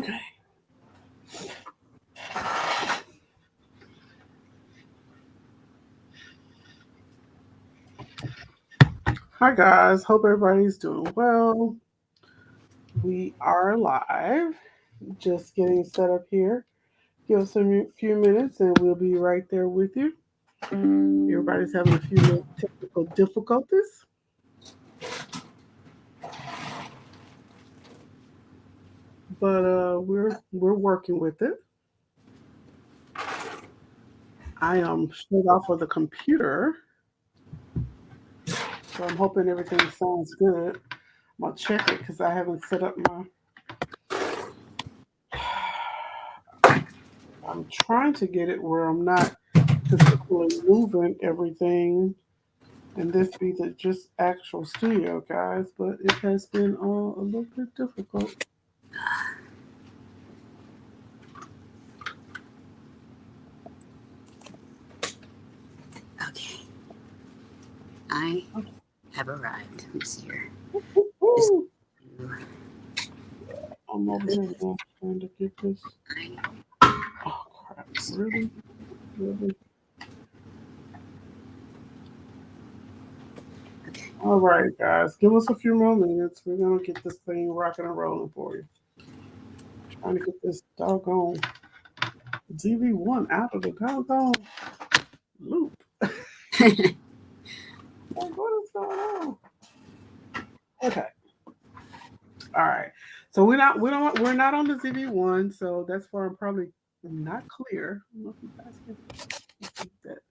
Okay. Hi guys. Hope everybody's doing well. We are live. Just getting set up here. Give us a few minutes and we'll be right there with you. Everybody's having a few technical difficulties, but we're working with it. I am straight off of the computer, so I'm hoping everything sounds good. I'm gonna check it because I haven't set up my. I'm trying to get it where I'm not consistently moving everything, and this be the just actual studio, guys. But it has been a little bit difficult. Okay. I have arrived. Let me see here. Woo-hoo. I'm over here now trying to get this. Oh crap! Really? Really? Okay. All right, guys. Give us a few more minutes. We're gonna get this thing rocking and rolling for you. Trying to get this doggone ZV1 out of the doggone loop. Like, what is going on? Okay. All right. So we're not on the ZV1, so that's why I'm probably not clear. I don't know if you guys can see that.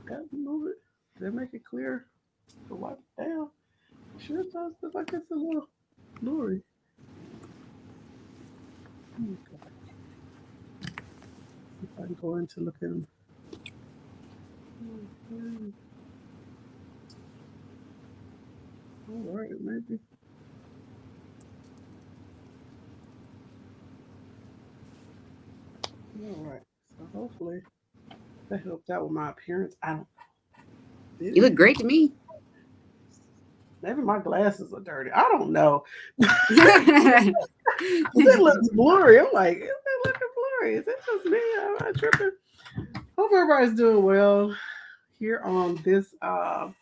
Got to move it. Did I make it clear? To wipe it down. Sure it does look like it's a little blurry. Okay. If I can go into look at them. All right, maybe. All right. So hopefully that helped out with my appearance. I don't. You look great to me. Maybe my glasses are dirty. I don't know. Yeah. It looks blurry. I'm like, is it looking blurry? Is it just me? Am I tripping? Hope everybody's doing well here on this. Was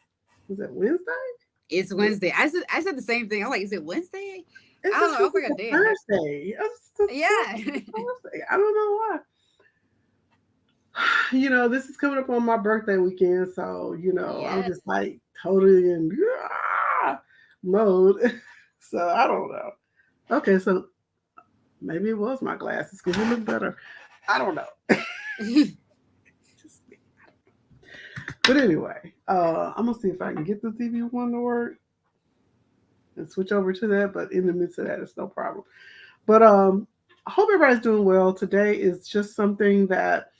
it Wednesday? It's Wednesday. I said the same thing. I'm like, is it Wednesday? It I don't just know. I feels was like like a a day ahead. Thursday. It's Yeah. Thursday. I don't know why. This is coming up on my birthday weekend, so I'm Yes. just like totally in mode. So I don't know. Okay, so maybe it was my glasses because you look better. I don't know. Just me. But anyway, I'm gonna see if I can get the TV1 to work and switch over to that. But in the midst of that, it's no problem. But I hope everybody's doing well. Today is just something that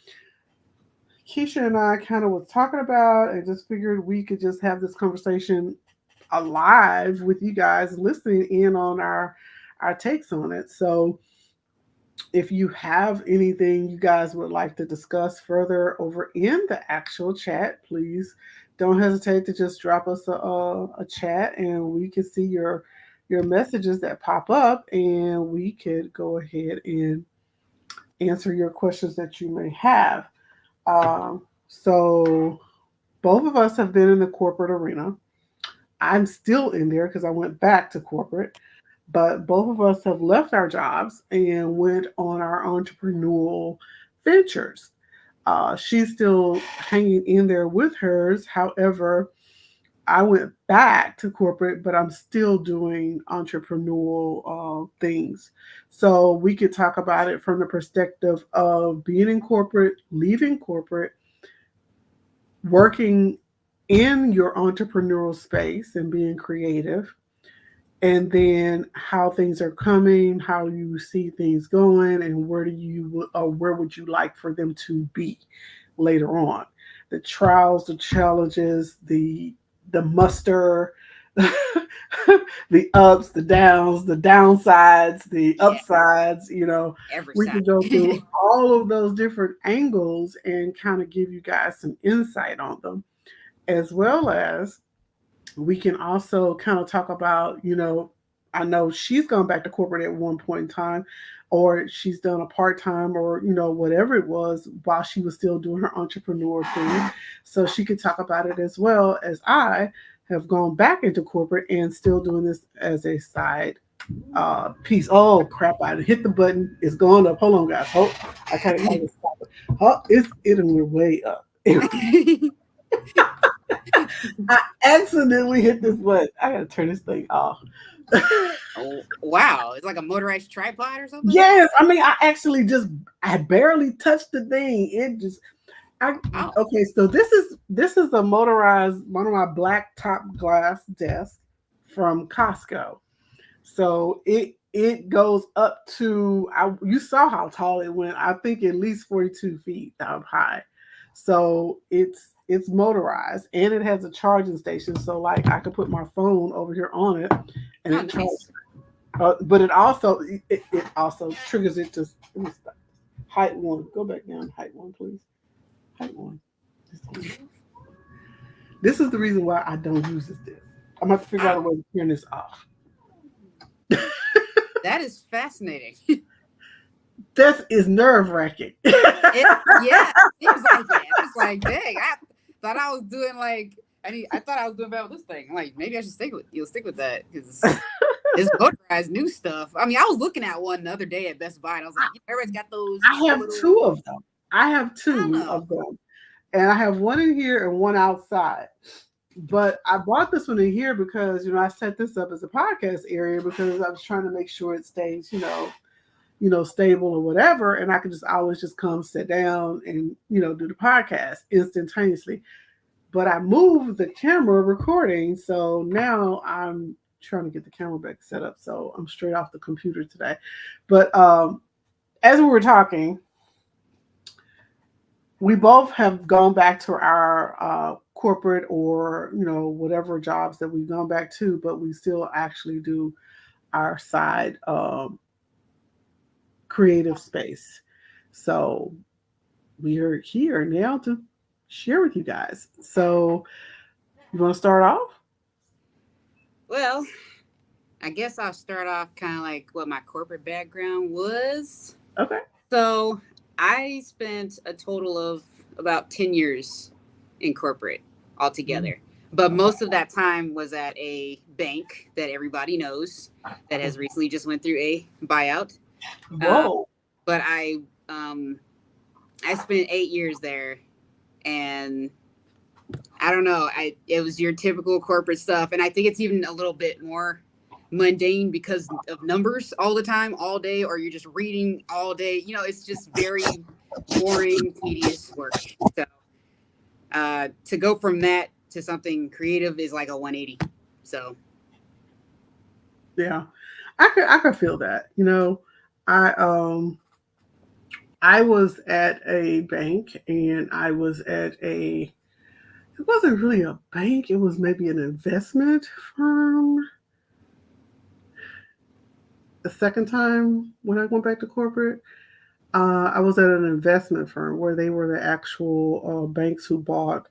Keisha and I kind of was talking about, and just figured we could just have this conversation alive with you guys listening in on our takes on it. So if you have anything you guys would like to discuss further over in the actual chat, please don't hesitate to just drop us a chat, and we can see your messages that pop up, and we could go ahead and answer your questions that you may have. So both of us have been in the corporate arena. I'm still in there because I went back to corporate, but both of us have left our jobs and went on our entrepreneurial ventures. She's still hanging in there with hers. However, I went back to corporate, but I'm still doing entrepreneurial things. So we could talk about it from the perspective of being in corporate, leaving corporate, working in your entrepreneurial space and being creative, and then how things are coming, how you see things going, and where would you like for them to be later on? The trials, the challenges, the muster, the ups, the downs, the downsides, the Yeah. upsides. Every We side. can go through all of those different angles and kind of give you guys some insight on them, as well as we can also kind of talk about, I know she's gone back to corporate at one point in time, or she's done a part time, or whatever it was while she was still doing her entrepreneur thing. So she could talk about it as well as I have gone back into corporate and still doing this as a side piece. Oh crap! I hit the button. It's going up. Hold on, guys. Hold. I kind of stop it. Oh, it went way up. I accidentally hit this button. I gotta turn this thing off. Oh, wow. It's like a motorized tripod or something? Yes, I mean, I barely touched the thing. Okay, so this is a motorized, one of my black top glass desks from Costco. So it goes up to, you saw how tall it went. I think at least 42 feet up high. So it's motorized, and it has a charging station. So like I could put my phone over here on it, and it charges. But it also triggers it to height one. Go back down, height one, please. Height one. This is the reason why I don't use this disc. I'm gonna have to figure out a way to turn this off. That is fascinating. This is nerve wracking. Yeah, it seems like it. It's like, dang, I thought I was doing I thought I was doing bad with this thing. Like, maybe I should stick with that because it's motorized new stuff. I mean, I was looking at one the other day at Best Buy, and I was like, everybody's got those. I have two of them. And I have one in here and one outside. But I bought this one in here because I set this up as a podcast area because I was trying to make sure it stays stable or whatever, and I could just always just come sit down and do the podcast instantaneously. But I moved the camera recording, so now I'm trying to get the camera back set up. So I'm straight off the computer today. But as we were talking, we both have gone back to our corporate or whatever jobs that we've gone back to, but we still actually do our side creative space. So we are here now to share with you guys. So you want to start off? Well, I guess I'll start off kind of like what my corporate background was. Okay. So I spent a total of about 10 years in corporate altogether. But most of that time was at a bank that everybody knows that has recently just went through a buyout. Whoa. But I spent 8 years there, and I don't know. It was your typical corporate stuff, and I think it's even a little bit more mundane because of numbers all the time, all day, or you're just reading all day. It's just very boring, tedious work. So to go from that to something creative is like a 180. So yeah, I could feel that. I was at a bank, and I was at it wasn't really a bank, it was maybe an investment firm. The second time when I went back to corporate, I was at an investment firm where they were the actual banks who bought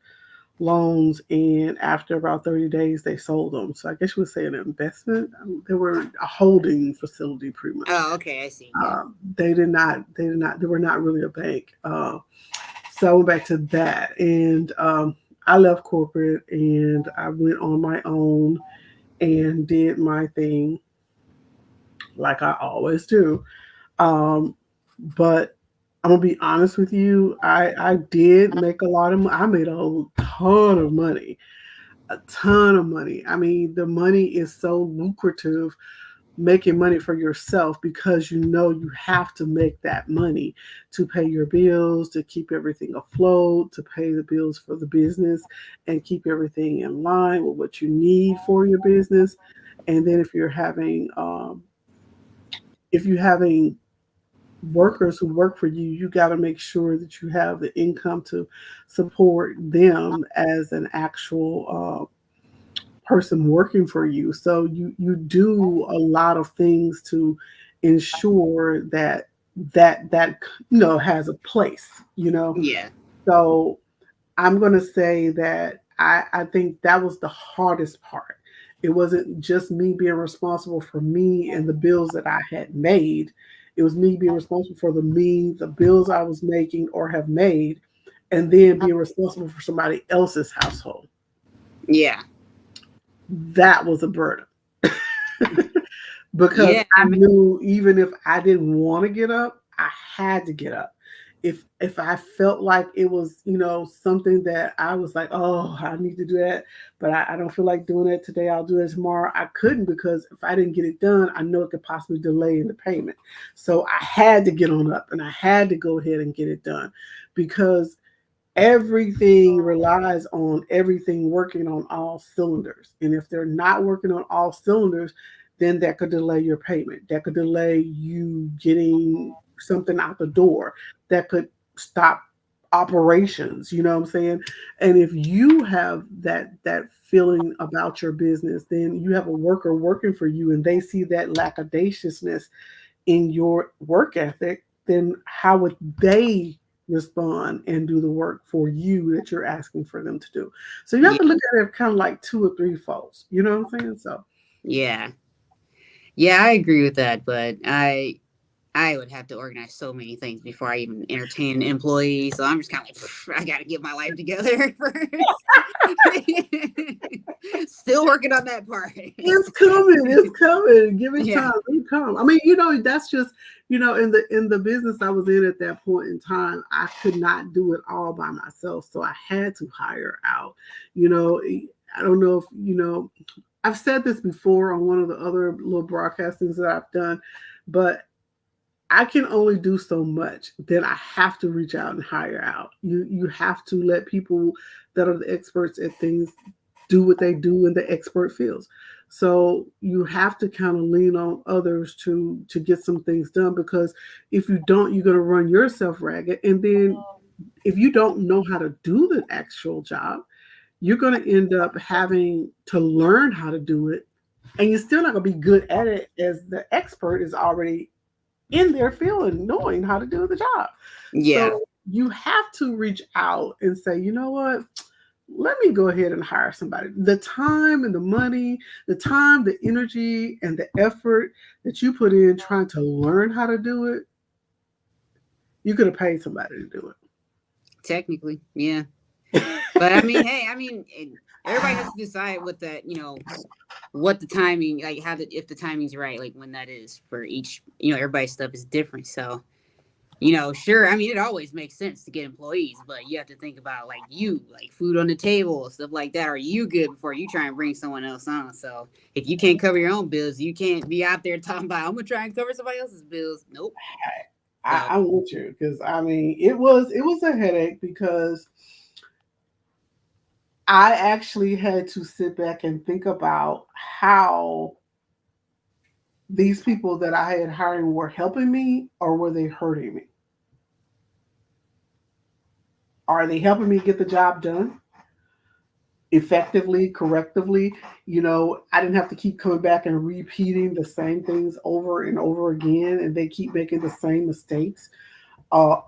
loans, and after about 30 days they sold them. So I guess you would say an investment. They were a holding facility pretty much. Oh, okay, I see. They were not really a bank. So I went back to that, and I left corporate and I went on my own and did my thing like I always do. But I'm gonna be honest with you. I did make a lot of money. I made a ton of money. A ton of money. I mean, the money is so lucrative, making money for yourself, because you have to make that money to pay your bills, to keep everything afloat, to pay the bills for the business, and keep everything in line with what you need for your business. And then if you're having workers who work for you, you got to make sure that you have the income to support them as an actual person working for you. So you do a lot of things to ensure that has a place. Yeah. So I'm going to say that I think that was the hardest part, It wasn't just me being responsible for me and the bills that I had made. It was me being responsible for the bills I was making or have made, and then being responsible for somebody else's household. Yeah. That was a burden. Because Yeah. I knew even if I didn't want to get up, I had to get up. If I felt like it was, something that I was like, oh, I need to do that, but I don't feel like doing it today. I'll do it tomorrow. I couldn't because if I didn't get it done, I know it could possibly delay in the payment. So I had to get on up and I had to go ahead and get it done because everything relies on everything working on all cylinders. And if they're not working on all cylinders, then that could delay your payment. That could delay you getting something out the door. That could stop operations, you know what I'm saying? And if you have that feeling about your business, then you have a worker working for you and they see that lackadaisiciousness in your work ethic, then how would they respond and do the work for you that you're asking for them to do? So you have Yeah. to look at it kind of like two or three folds. You know what I'm saying? So Yeah. Yeah, I agree with that, but I would have to organize so many things before I even entertain an employee. So I'm just kind of like, I got to get my life together first. Still working on that part. it's coming. It's coming. Give it Yeah. time. It'll come. I mean, that's just, in the business I was in at that point in time, I could not do it all by myself. So I had to hire out. I don't know if I've said this before on one of the other little broadcastings that I've done, but I can only do so much. Then I have to reach out and hire out. You have to let people that are the experts at things do what they do in the expert fields. So you have to kind of lean on others to get some things done because if you don't, you're going to run yourself ragged. And then if you don't know how to do the actual job, you're going to end up having to learn how to do it. And you're still not going to be good at it as the expert is already in their field and knowing how to do the job. Yeah. So you have to reach out and say, you know what? Let me go ahead and hire somebody. The time and the money, the time, the energy, and the effort that you put in trying to learn how to do it, you could have paid somebody to do Technically, yeah. it. But I mean, hey, everybody has to decide what that, what the timing, like how if the timing's right, like when that is for each, everybody's stuff is different. So, sure. I mean, it always makes sense to get employees, but you have to think about like food on the table, stuff like that. Are you good before you try and bring someone else on? So if you can't cover your own bills, you can't be out there talking about, I'm going to try and cover somebody else's bills. Nope. So, I'm with you because I mean it was a headache because I actually had to sit back and think about how these people that I had hiring were helping me or were they hurting me? Are they helping me get the job done effectively, correctively? I didn't have to keep coming back and repeating the same things over and over again, and they keep making the same mistakes uh,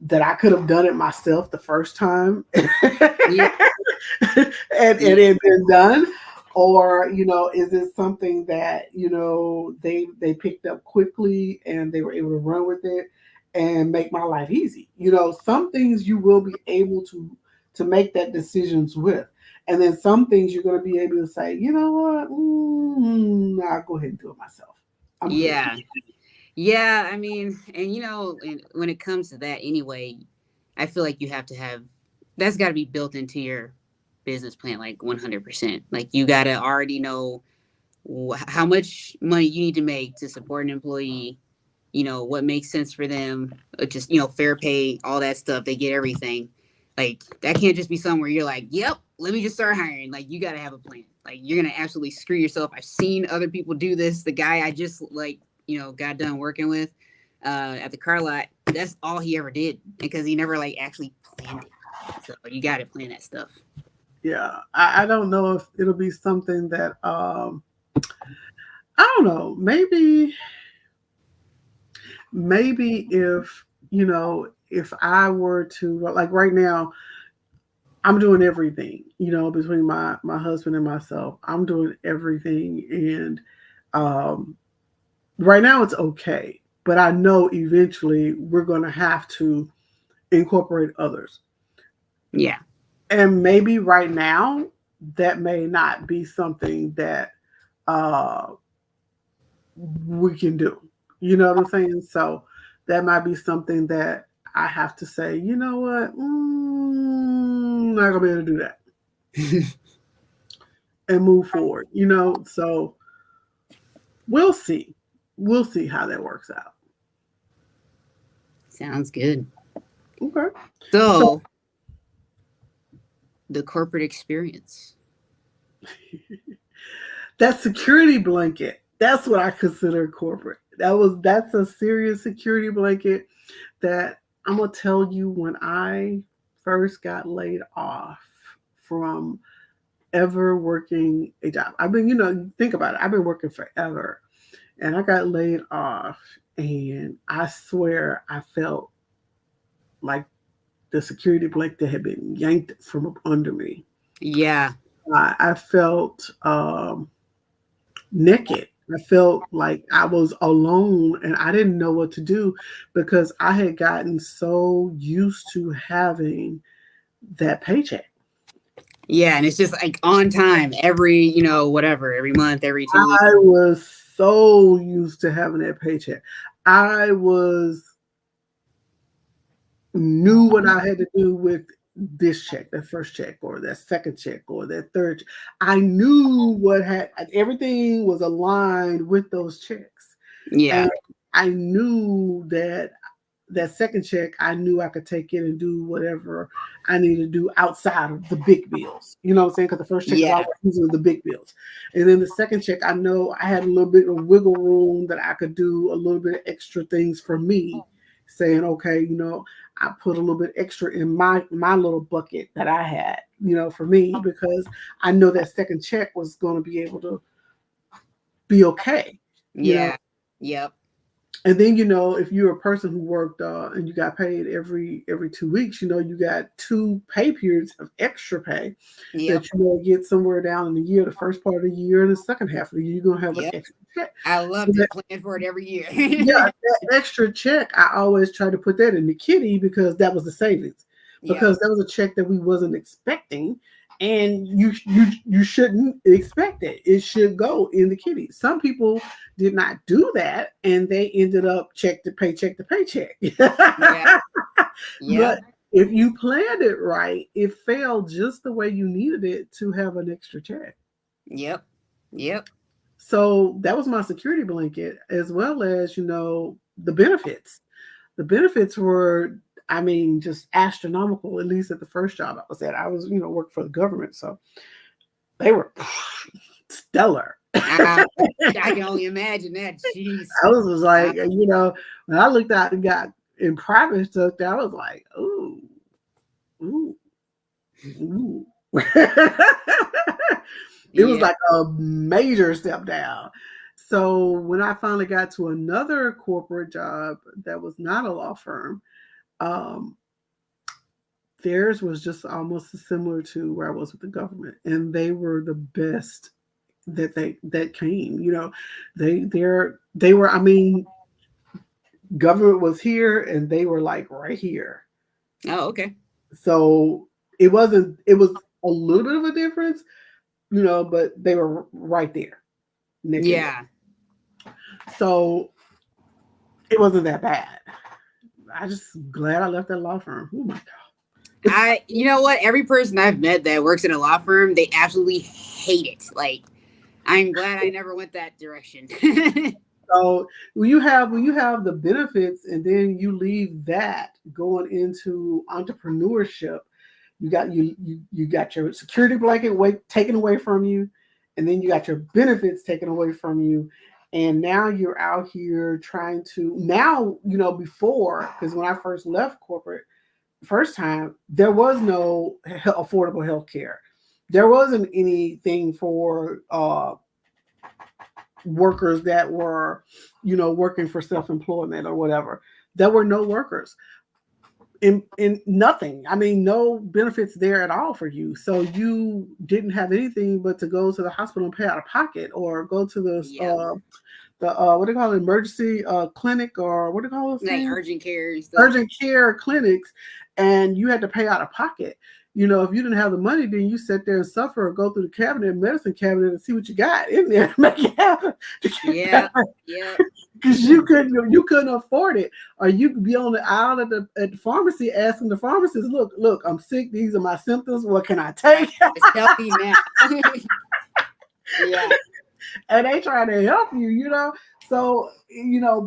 that I could have done it myself the first time. yeah. and it had been done, or is it something that they picked up quickly and they were able to run with it and make my life easy? Some things you will be able to make that decisions with, and then some things you're going to be able to say, you know what, I'll go ahead and do it myself. I'm good. Yeah. Yeah. I mean, and when it comes to that anyway, I feel like you have to have, that's got to be built into your business plan, like 100%. Like you got to already know how much money you need to make to support an employee, what makes sense for them, just, fair pay, all that stuff. They get everything. Like that can't just be somewhere you're like, yep, let me just start hiring. Like you got to have a plan. Like you're going to absolutely screw yourself. I've seen other people do this. The guy I just got done working with at the car lot, that's all he ever did because he never actually planned it. So you got to plan that stuff. Yeah, I don't know if it'll be something that I don't know. Maybe if if I were to, like right now, I'm doing everything, between my husband and myself. I'm doing everything, and um, right now it's okay. But I know eventually we're going to have to incorporate others, Yeah. and maybe right now that may not be something that uh, we can do. You know what I'm saying? So that might be something that I have to say, you know what? Not gonna be able to do that and move forward. So we'll see. We'll see how that works out. Sounds good. Okay. So So, the corporate experience. that security blanket, that's what I consider corporate. That's a serious security blanket that I'm gonna tell you when I first got laid off from ever working a job. I've been, think about it. I've been working forever, and I got laid off, and I swear I felt like the security blanket had been yanked from up under me. Yeah. I felt naked. I felt like I was alone and I didn't know what to do because I had gotten so used to having that paycheck. Yeah. And it's just like on time every, whatever, every month, every 2 weeks. I was so used to having that paycheck. I was knew what I had to do with this check, that first check, or that second check, or that third. I knew what had everything was aligned with those checks, Yeah. and I knew that that second check, I knew I could take it and do whatever I needed to do outside of the big bills. You know what I'm saying? Because the first check is Yeah. always usually the big bills. And then the second check, I know I had a little bit of wiggle room that I could do a little bit of extra things for me, saying, okay, I put a little bit extra in my little bucket that I had, for me, because I know that second check was going to be able to be okay. You know, Yeah. Yep. and then if you're a person who worked and you got paid every 2 weeks, you got two pay periods of extra pay that Yep. get somewhere down in the year, the first part of the year and the second half of the year, you're gonna have an Yep. extra check. I So loved that, it. Plan for it every year. yeah, that extra check, I always try to put that in the kitty because that was the savings. Yep. Because that was a check that we wasn't expecting, and you shouldn't expect it. It should go in the kitty. Some people did not do that, and they ended up check to paycheck to paycheck. Yeah. Yep. But if you planned it right, it fell just the way you needed it to have an extra check. Yep. Yep. So that was my security blanket, as well as the benefits. The benefits were, I mean, just astronomical. At least at the first job I was at, I was worked for the government, so they were stellar. I, I can only imagine that. Jeez. I was like, when I looked out and got in private stuff, I was like, ooh, ooh, ooh. It was Yeah. like a major step down. So when I finally got to another corporate job that was not a law firm, um, theirs was just almost similar to where I was with the government, and they were the best that came. They were. I mean, government was here, and they were like right here. Oh, okay. So it wasn't. It was a little bit of a difference, but they were right there, neck and neck. Yeah. So it wasn't that bad. I just glad I left that law firm. Oh my god. You know what? Every person I've met that works in a law firm, they absolutely hate it. Like, I'm glad I never went that direction. So when you have the benefits and then you leave that going into entrepreneurship, you got your security blanket taken away from you, and then you got your benefits taken away from you, and now you're out here trying to before, because when I first left corporate first time, there was no affordable health care. There wasn't anything for workers that were, working for self-employment or whatever. There were no workers. in nothing. I mean, no benefits there at all for you. So you didn't have anything but to go to the hospital and pay out of pocket, or go to Yep. the what do you call it, emergency clinic, or what do you call those Like things? urgent care and stuff. Urgent care clinics, and you had to pay out of pocket. You know, if you didn't have the money, then you sit there and suffer, or go through the cabinet, medicine cabinet, and see what you got in there to make it happen. Yeah. Yep. Because you couldn't afford it, or you could be on the aisle at the pharmacy asking the pharmacist, look, I'm sick. These are my symptoms. What can I take? It's healthy now. Yeah. And they trying to help you, you know. So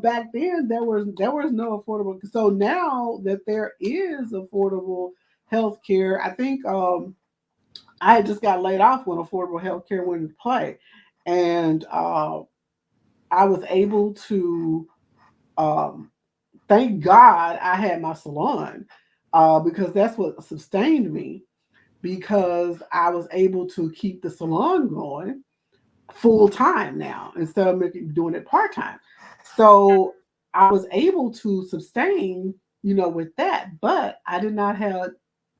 back then there was no affordable. So now that there is affordable health care, I think I had just got laid off when affordable health care went into play, and I was able to um, thank God I had my salon, because that's what sustained me, because I was able to keep the salon going full time now instead of doing it part time. So I was able to sustain, with that, but I did not have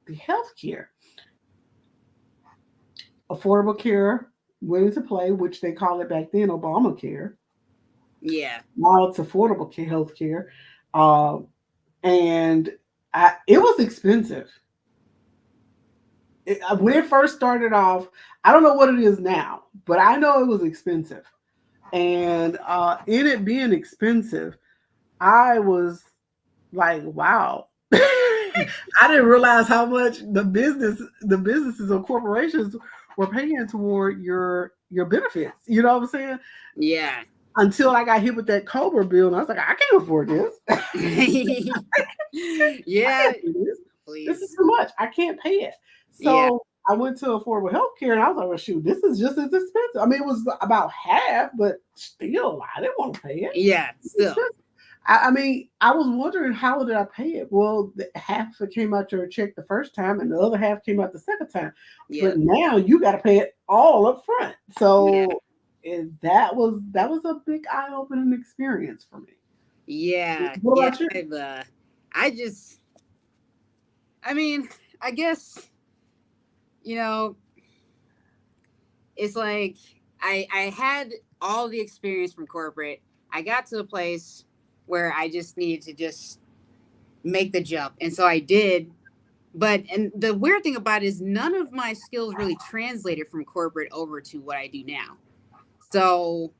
the health care. Affordable care went into play, which they call it back then Obamacare. Yeah. Now it's affordable health care. Um, and it was expensive. When it first started off, I don't know what it is now, but I know it was expensive. And in it being expensive, I was like, wow. I didn't realize how much the businesses or corporations were paying toward your benefits. You know what I'm saying? Yeah. Until I got hit with that Cobra bill, and I was like, I can't afford this. I Yeah. can't do this. This is Please. too much. I can't pay it. Yeah. So I went to affordable health care, and I was like, well, shoot, this is just as expensive. I mean, it was about half, but still, I didn't want to pay it. Yeah. It's Still. expensive. I mean, I was wondering, how did I pay it? Well, half of it came out your check the first time, and the other half came out the second time. Yeah. But now you got to pay it all up front. Yeah. So that was a big eye opening experience for me. Yeah. What Yeah. about you? I just, I mean, I guess, you know, it's like I had all the experience from corporate. I got to a place where I just needed to just make the jump. And so I did. But and the weird thing about it is none of my skills really translated from corporate over to what I do now. So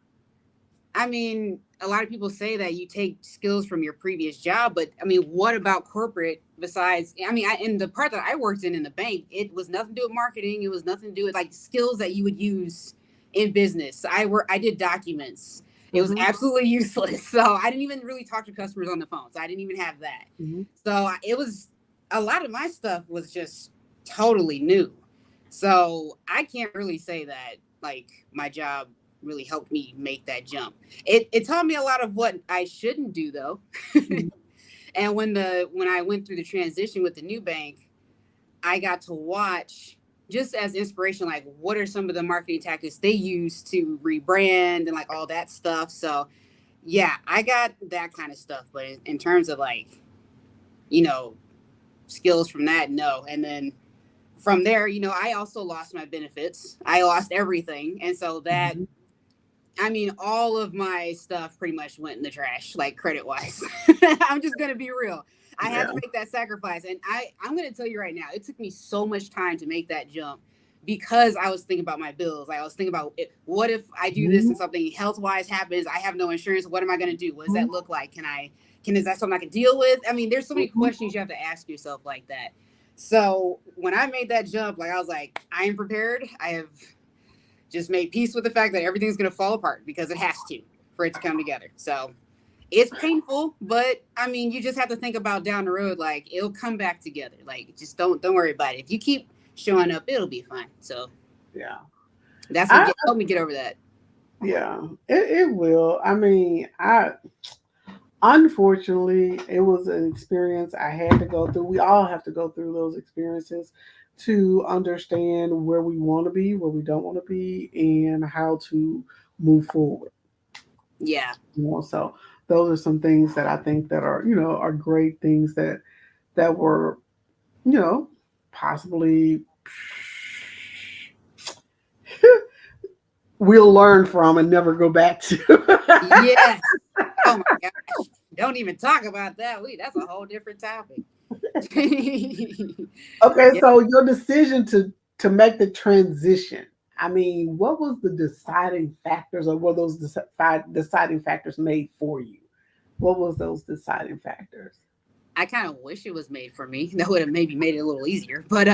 I mean, a lot of people say that you take skills from your previous job, but I mean, what about corporate besides? I mean, in the part that I worked in the bank, it was nothing to do with marketing. It was nothing to do with like skills that you would use in business. I did documents. It was Mm-hmm. absolutely useless. So I didn't even really talk to customers on the phone. So I didn't even have that. Mm-hmm. So it was a lot of my stuff was just totally new. So I can't really say that like my job really helped me make that jump. It taught me a lot of what I shouldn't do though. And when I went through the transition with the new bank, I got to watch just as inspiration, like what are some of the marketing tactics they use to rebrand and like all that stuff. So yeah, I got that kind of stuff. But in terms of like, you know, skills from that, no. And then from there, I also lost my benefits. I lost everything. And so that, Mm-hmm. I mean, all of my stuff pretty much went in the trash, like credit wise. I'm just going to be real. I had Yeah. to make that sacrifice. And I'm going to tell you right now, it took me so much time to make that jump because I was thinking about my bills. I was thinking about what if I do this Mm-hmm. and something health wise happens? I have no insurance. What am I going to do? What does that look like? Is that something I can deal with? I mean, there's so many Mm-hmm. questions you have to ask yourself like that. So when I made that jump, like I was like, I am prepared. I have just made peace with the fact that everything's going to fall apart because it has to for it to come together. So it's painful, but I mean, you just have to think about down the road, like it'll come back together. Like just don't worry about it. If you keep showing up, it'll be fine. So Yeah. that's what I helped me get over that. Yeah. It will. I mean, I unfortunately, it was an experience I had to go through. We all have to go through those experiences to understand where we want to be, where we don't want to be, and how to move forward. Yeah. So those are some things that I think that are great things that were, you know, possibly we'll learn from and never go back to. Yes. Oh my gosh. Don't even talk about that. That's a whole different topic. Okay, Yeah. so your decision to make the transition. I mean, what was the deciding factors, or were those deciding factors made for you? What was those deciding factors? I kind of wish it was made for me. That would have maybe made it a little easier. But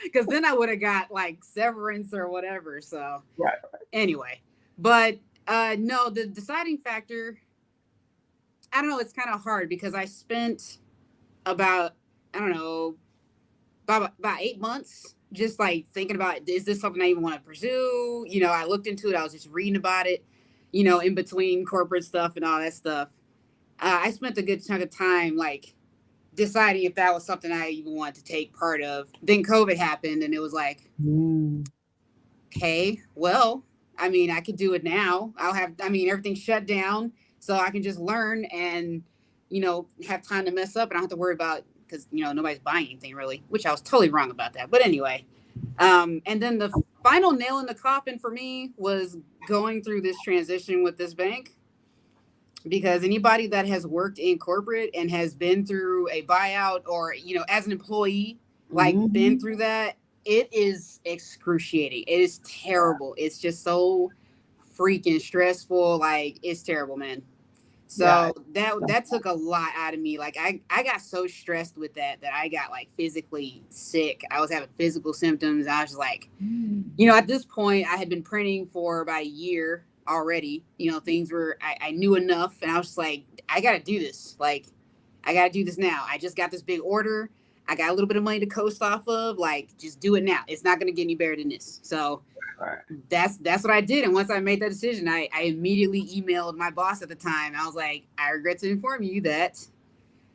because then I would have got like severance or whatever. So Right. anyway. But no, the deciding factor, I don't know, it's kind of hard because I spent about, I don't know, about 8 months just like thinking about, is this something I even want to pursue? You know, I looked into it, I was just reading about it, you know, in between corporate stuff and all that stuff. I spent a good chunk of time like deciding if that was something I even wanted to take part of. Then COVID happened and it was like, Mm, okay, well, I mean, I could do it now. I mean, everything's shut down, so I can just learn and, you know, have time to mess up and I don't have to worry about, because, you know, nobody's buying anything really, which I was totally wrong about that. But anyway, and then the final nail in the coffin for me was going through this transition with this bank, because anybody that has worked in corporate and has been through a buyout or, you know, as an employee, like been mhm. through that, it is excruciating. It is terrible. It's just so freaking stressful. Like, it's terrible, man. Yeah. So that took a lot out of me. Like, I got so stressed with that I got like physically sick. I was having physical symptoms. I was just like, Mm. you know, at this point, I had been printing for about a year already. You know, things were, I knew enough, and I was just like, I got to do this. Like, I got to do this now. I just got this big order. I got a little bit of money to coast off of. Like, just do it now. It's not going to get any better than this. So Right. that's what I did. And once I made that decision, I immediately emailed my boss at the time. I was like, I regret to inform you that,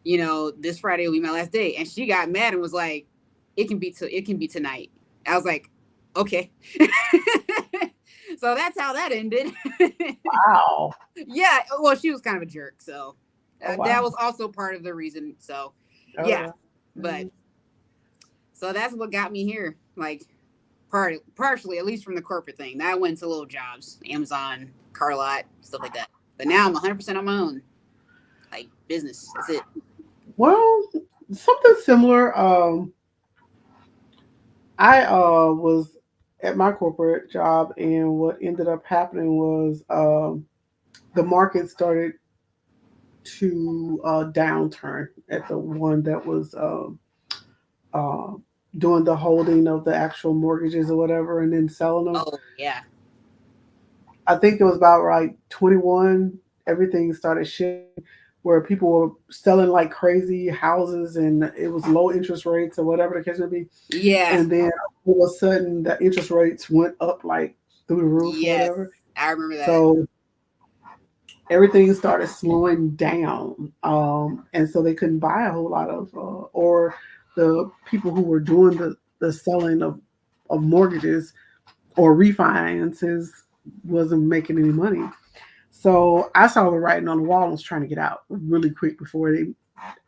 you know, this Friday will be my last day. And she got mad and was like, it can be tonight. I was like, okay. So that's how that ended. Wow. Yeah, well, she was kind of a jerk, so Oh that wow. was also part of the reason. So Oh yeah, yeah. but Mhm. so that's what got me here. Like, partially, at least from the corporate thing. Now I went to little jobs, Amazon, car lot, stuff like that. But now I'm 100% on my own, like business. That's it. Well, something similar. I was at my corporate job, and what ended up happening was the market started to downturn at the one that was uh, doing the holding of the actual mortgages or whatever, and then selling them. Oh yeah, I think it was about like 21. Everything started shifting where people were selling like crazy houses, and it was low interest rates or whatever the case may be. yeah, And then all of a sudden, the interest rates went up like through the roof or yes. whatever. I remember that. So everything started slowing down, and so they couldn't buy a whole lot of, or the people who were doing the selling of mortgages or refinances wasn't making any money. So I saw the writing on the wall and was trying to get out really quick before they.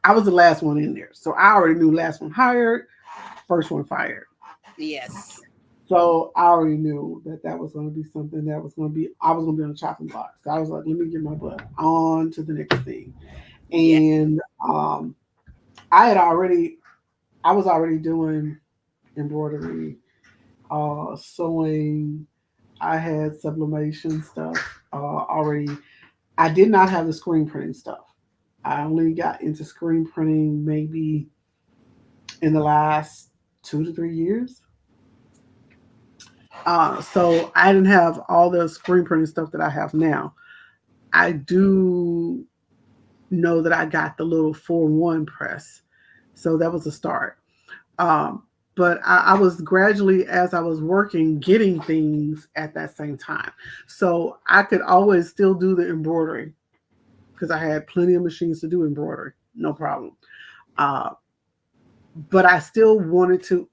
I was the last one in there, so I already knew last one hired, first one fired. Yes. So I already knew that that was going to be something that was going to be. I was going to be on the chopping block. So I was like, let me get my butt on to the next thing. Yeah. And I had already, I was already doing embroidery, sewing. I had sublimation stuff already. I did not have the screen printing stuff. I only got into screen printing maybe in the last 2 to 3 years. So I didn't have all the screen printing stuff that I have now. I do know that I got the little 4-1 press. So that was a start. Um, but I was gradually, as I was working, getting things at that same time. So I could always still do the embroidery because I had plenty of machines to do embroidery, no problem. Uh, but I still wanted to,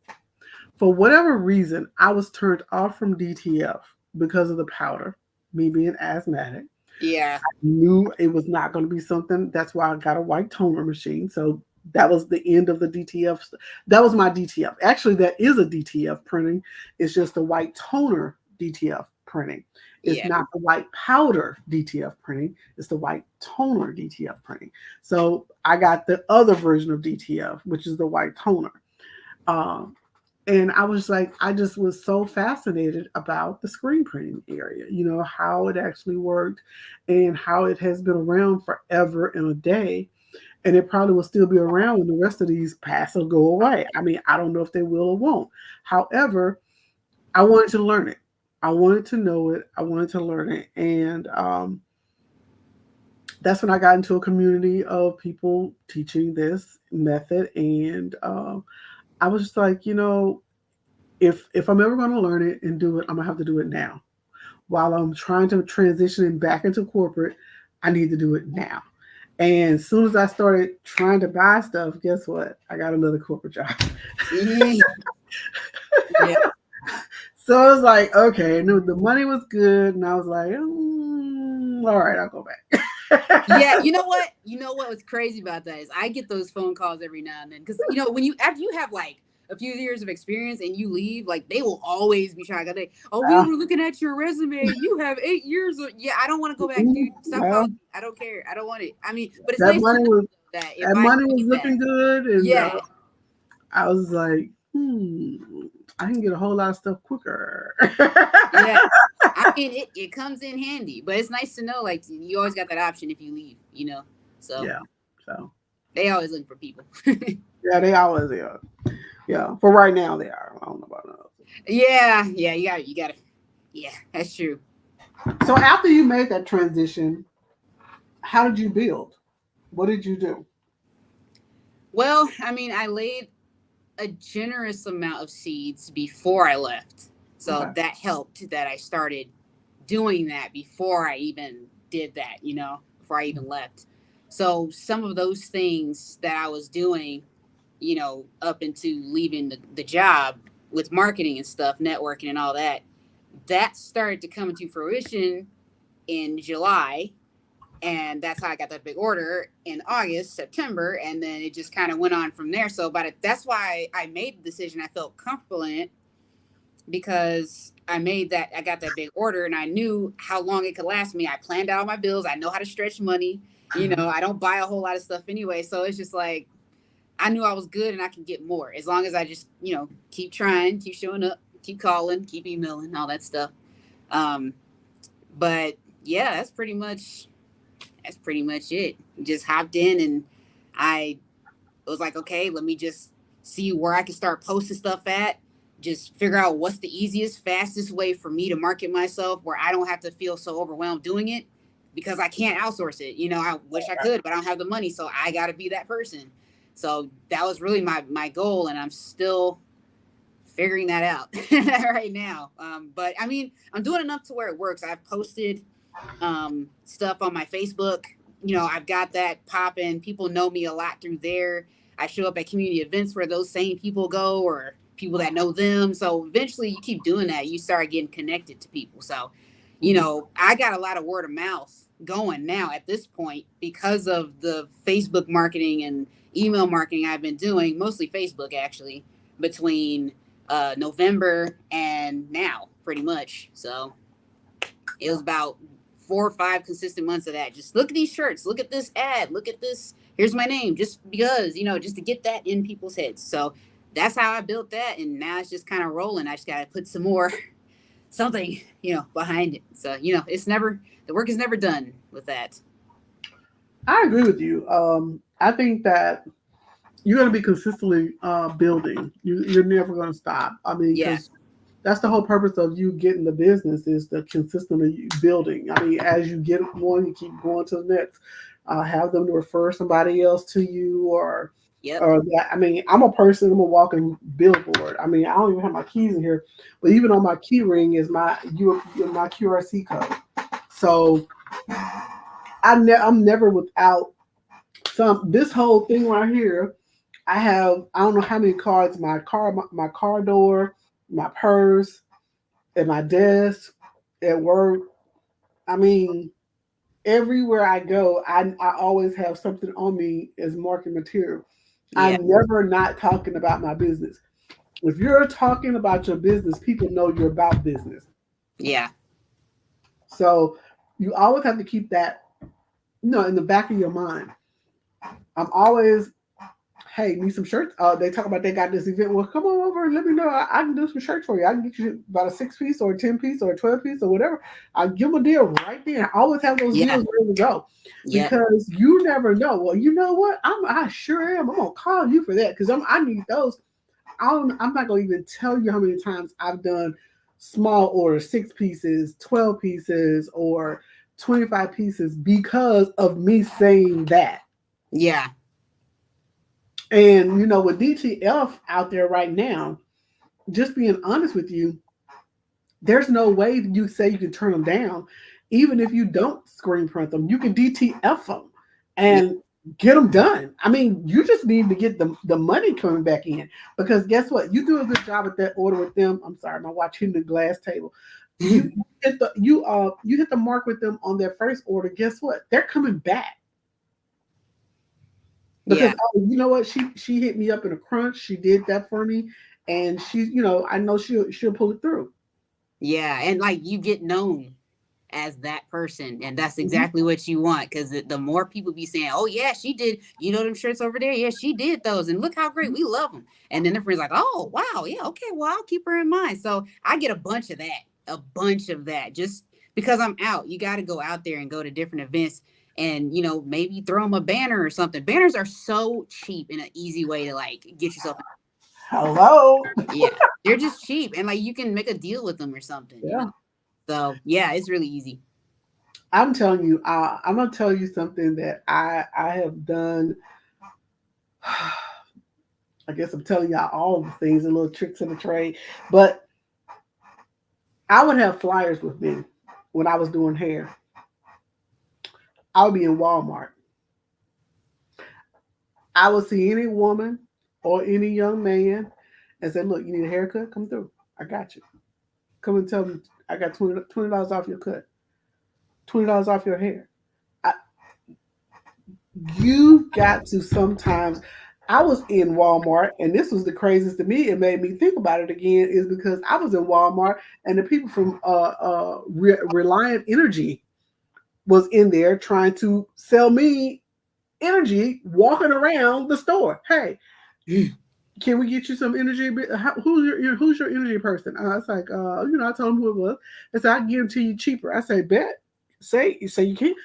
for whatever reason, I was turned off from DTF because of the powder, me being asthmatic. Yeah. Knew it was not going to be something. That's why I got a white toner machine. So that was the end of the DTF. That was my DTF. Actually, that is a DTF printing. It's just a white toner DTF printing. It's Yeah. not the white powder DTF printing. It's the white toner DTF printing. So I got the other version of DTF, which is the white toner. Um, and I was like, I just was so fascinated about the screen printing area, how it actually worked and how it has been around forever and a day. And it probably will still be around when the rest of these pass or go away. I mean, I don't know if they will or won't. However, I wanted to learn it. I wanted to know it. I wanted to learn it. And that's when I got into a community of people teaching this method. And I was just like, if I'm ever going to learn it and do it, I'm going to have to do it now. While I'm trying to transition back into corporate, I need to do it now. And as soon as I started trying to buy stuff, guess what? I got another corporate job. Mhm. Yeah. So I was like, okay, and the money was good, and I was like, all right, I'll go back. Yeah, you know what? You know what was crazy about that is I get those phone calls every now and then because when you after you have like a few years of experience and you leave, like they will always be trying to go, oh, we were looking at your resume. You have 8 years of yeah, I don't want to go back, dude. Stop Well, calling me. I don't care. I don't want it. I mean, but it's that nice to money know was that if that I money was need that, looking good, and yeah, I was like, I can get a whole lot of stuff quicker. yeah. I mean, it comes in handy, but it's nice to know like you always got that option if you leave. So Yeah. So they always look for people. yeah, they always are. Yeah, for right now they are. I don't know about now. Yeah, you got to. Yeah, that's true. So after you made that transition, how did you build? What did you do? Well, I mean, I laid a generous amount of seeds before I left. So Okay. that helped that I started doing that before I even did that, before I even left. So some of those things that I was doing, up into leaving the job with marketing and stuff, networking and all that, that started to come into fruition in July, and that's how I got that big order in August, September, and then it just kind of went on from there. So, that's why I made the decision. I felt comfortable in it because I got that big order, and I knew how long it could last me. I planned out my bills. I know how to stretch money. I don't buy a whole lot of stuff anyway, so it's just like I knew I was good and I can get more as long as I just keep trying, keep showing up, keep calling, keep emailing, all that stuff. Um, but yeah, that's pretty much it. Just hopped in and I was like, okay, let me just see where I can start posting stuff at. Just figure out what's the easiest, fastest way for me to market myself where I don't have to feel so overwhelmed doing it because I can't outsource it. I wish I could, but I don't have the money. So I got to be that person. So that was really my goal. And I'm still figuring that out right now. But I mean, I'm doing enough to where it works. I've posted stuff on my Facebook. I've got that popping. People know me a lot through there. I show up at community events where those same people go or people that know them. So eventually you keep doing that. You start getting connected to people. So, I got a lot of word of mouth going now at this point because of the Facebook marketing and email marketing I've been doing, mostly Facebook actually, between November and now pretty much. So it was about 4 or 5 consistent months of that. Just look at these shirts. Look at this ad. Look at this. Here's my name. Just because, just to get that in people's heads. So that's how I built that. And now it's just kind of rolling. I just got to put some more something, behind it. So, the work is never done with that. I agree with you. I think that you're going to be consistently building. You're never going to stop. I mean, Yeah. because that's the whole purpose of you getting the business is the consistently building. I mean, as you get one, you keep going to the next. Have them to refer somebody else to you, Yep. or that. I mean, I'm a person. I'm a walking billboard. I mean, I don't even have my keys in here, but even on my key ring is my QRC code. So I'm never without some. This whole thing right here, I don't know how many cards. My car door, my purse, at my desk, at work. I mean, everywhere I go, I always have something on me as marketing material. Yeah. I'm never not talking about my business. If you're talking about your business, people know you're about business. Yeah. So you always have to keep that, in the back of your mind. I'm always, hey, need some shirts? They talk about they got this event. Well, come on over and let me know. I can do some shirts for you. I can get you about a 6 piece or a 10 piece or a 12 piece or whatever. I give them a deal right there. I always have those Yeah. deals ready to go Yep. because you never know. Well, you know what? I sure am. I'm gonna call you for that because I need those. I'm not gonna even tell you how many times I've done small orders, 6 pieces, 12 pieces, or 25 pieces because of me saying that. Yeah. And with DTF out there right now, just being honest with you, there's no way you say you can turn them down, even if you don't screen print them. You can DTF them Yeah. and get them done. I mean, you just need to get the money coming back in because guess what? You do a good job at that order with them. I'm sorry, my watch hitting the glass table. You you hit the mark with them on their first order. Guess what? They're coming back because Yeah. you know what? She hit me up in a crunch. She did that for me, and I know she'll pull it through. Yeah. And like you get known as that person, and that's Mhm. exactly what you want, because the more people be saying, oh yeah, she did, them shirts over there, yeah, she did those, and look how great, we love them. And then the friends like, oh wow, yeah, okay, well, I'll keep her in mind. So I get a bunch of that just because I'm out. You got to go out there and go to different events, and maybe throw them a banner or something. Banners are so cheap and an easy way to like get yourself in. Hello. Yeah, they're just cheap, and like you can make a deal with them or something. Yeah. So yeah, it's really easy. I'm telling you, I'm gonna tell you something that I have done. I guess I'm telling y'all all the things and little tricks in the trade, but I would have flyers with me when I was doing hair. I would be in Walmart. I would see any woman or any young man and say, "Look, you need a haircut? Come through. I got you. Come and tell me I got $20 off your cut, $20 off your hair." I, you got to sometimes. I was in Walmart, and this was the craziest to me. It made me think about it again, is because I was in Walmart, and the people from Reliant Energy was in there trying to sell me energy, walking around the store. Hey, can we get you some energy? Who's your energy person? I was like, I told them who it was. I said, I can give it to you cheaper. I say, bet. Say you can.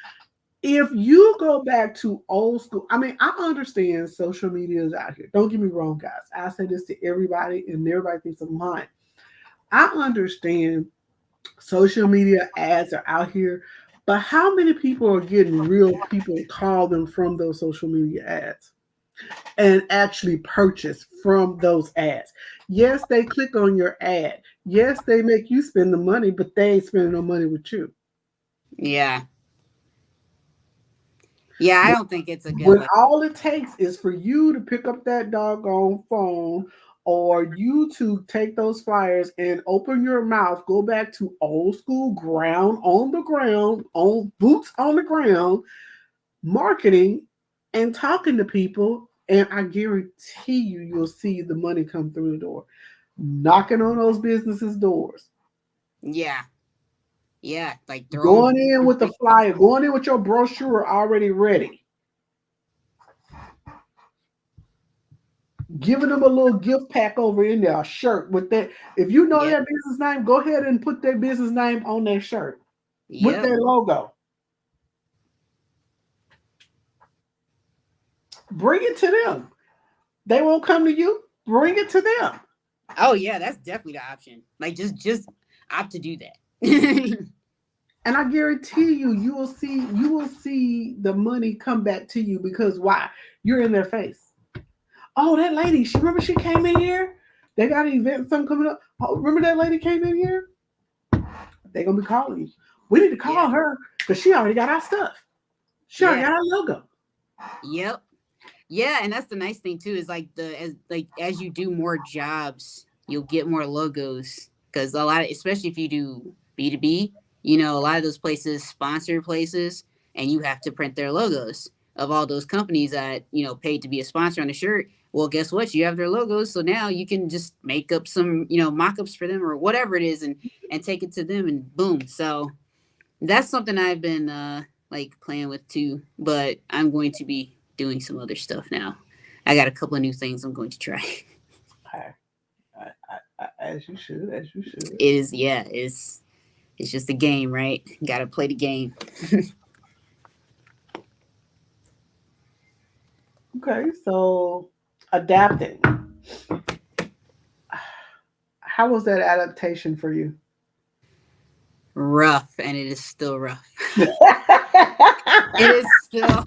If you go back to old school, I mean, I understand social media is out here. Don't get me wrong, guys. I say this to everybody, and everybody thinks I'm lying. I understand social media ads are out here, but how many people are getting real people call them from those social media ads and actually purchase from those ads? Yes, they click on your ad. Yes, they make you spend the money, but they ain't spending no money with you. Yeah. Yeah, I don't think it's a good When way. all it takes is for you to pick up that doggone phone or you to take those flyers and open your mouth, go back to old school ground on the ground, on boots on the ground, marketing and talking to people. And I guarantee you'll see the money come through the door. Knocking on those businesses' doors, Yeah. Yeah. Like throwing. going in with the flyer, going in with your brochure already ready, giving them a little gift pack over in there, a shirt with that. If you know Yep. their business name, go ahead and put their business name on their shirt with Yep. their logo. Bring it to them. They won't come to you. Bring it to them. Oh yeah, that's definitely the option. Like just opt to do that. And I guarantee you, you will see the money come back to you because why? You're in their face. Oh, that lady. Remember she came in here. They got an event, something coming up. Oh, remember that lady came in here? They're gonna be calling you. We need to Yeah. call her because she already got our stuff. She already Yeah. got our logo. Yep. Yeah, and that's the nice thing too, is like as you do more jobs, you'll get more logos, because a lot of, especially if you do B2B, a lot of those places sponsor places, and you have to print their logos. of all those companies that, paid to be a sponsor on the shirt. Well, guess what? You have their logos. So now you can just make up some, mock-ups for them or whatever it is and take it to them and boom. So that's something I've been like playing with too, but I'm going to be doing some other stuff now. I got a couple of new things I'm going to try. As you should, as you should. It is, yeah, it's just a game, right? Got to play the game. Okay, so adapting. How was that adaptation for you? Rough, and it is still rough. It is still.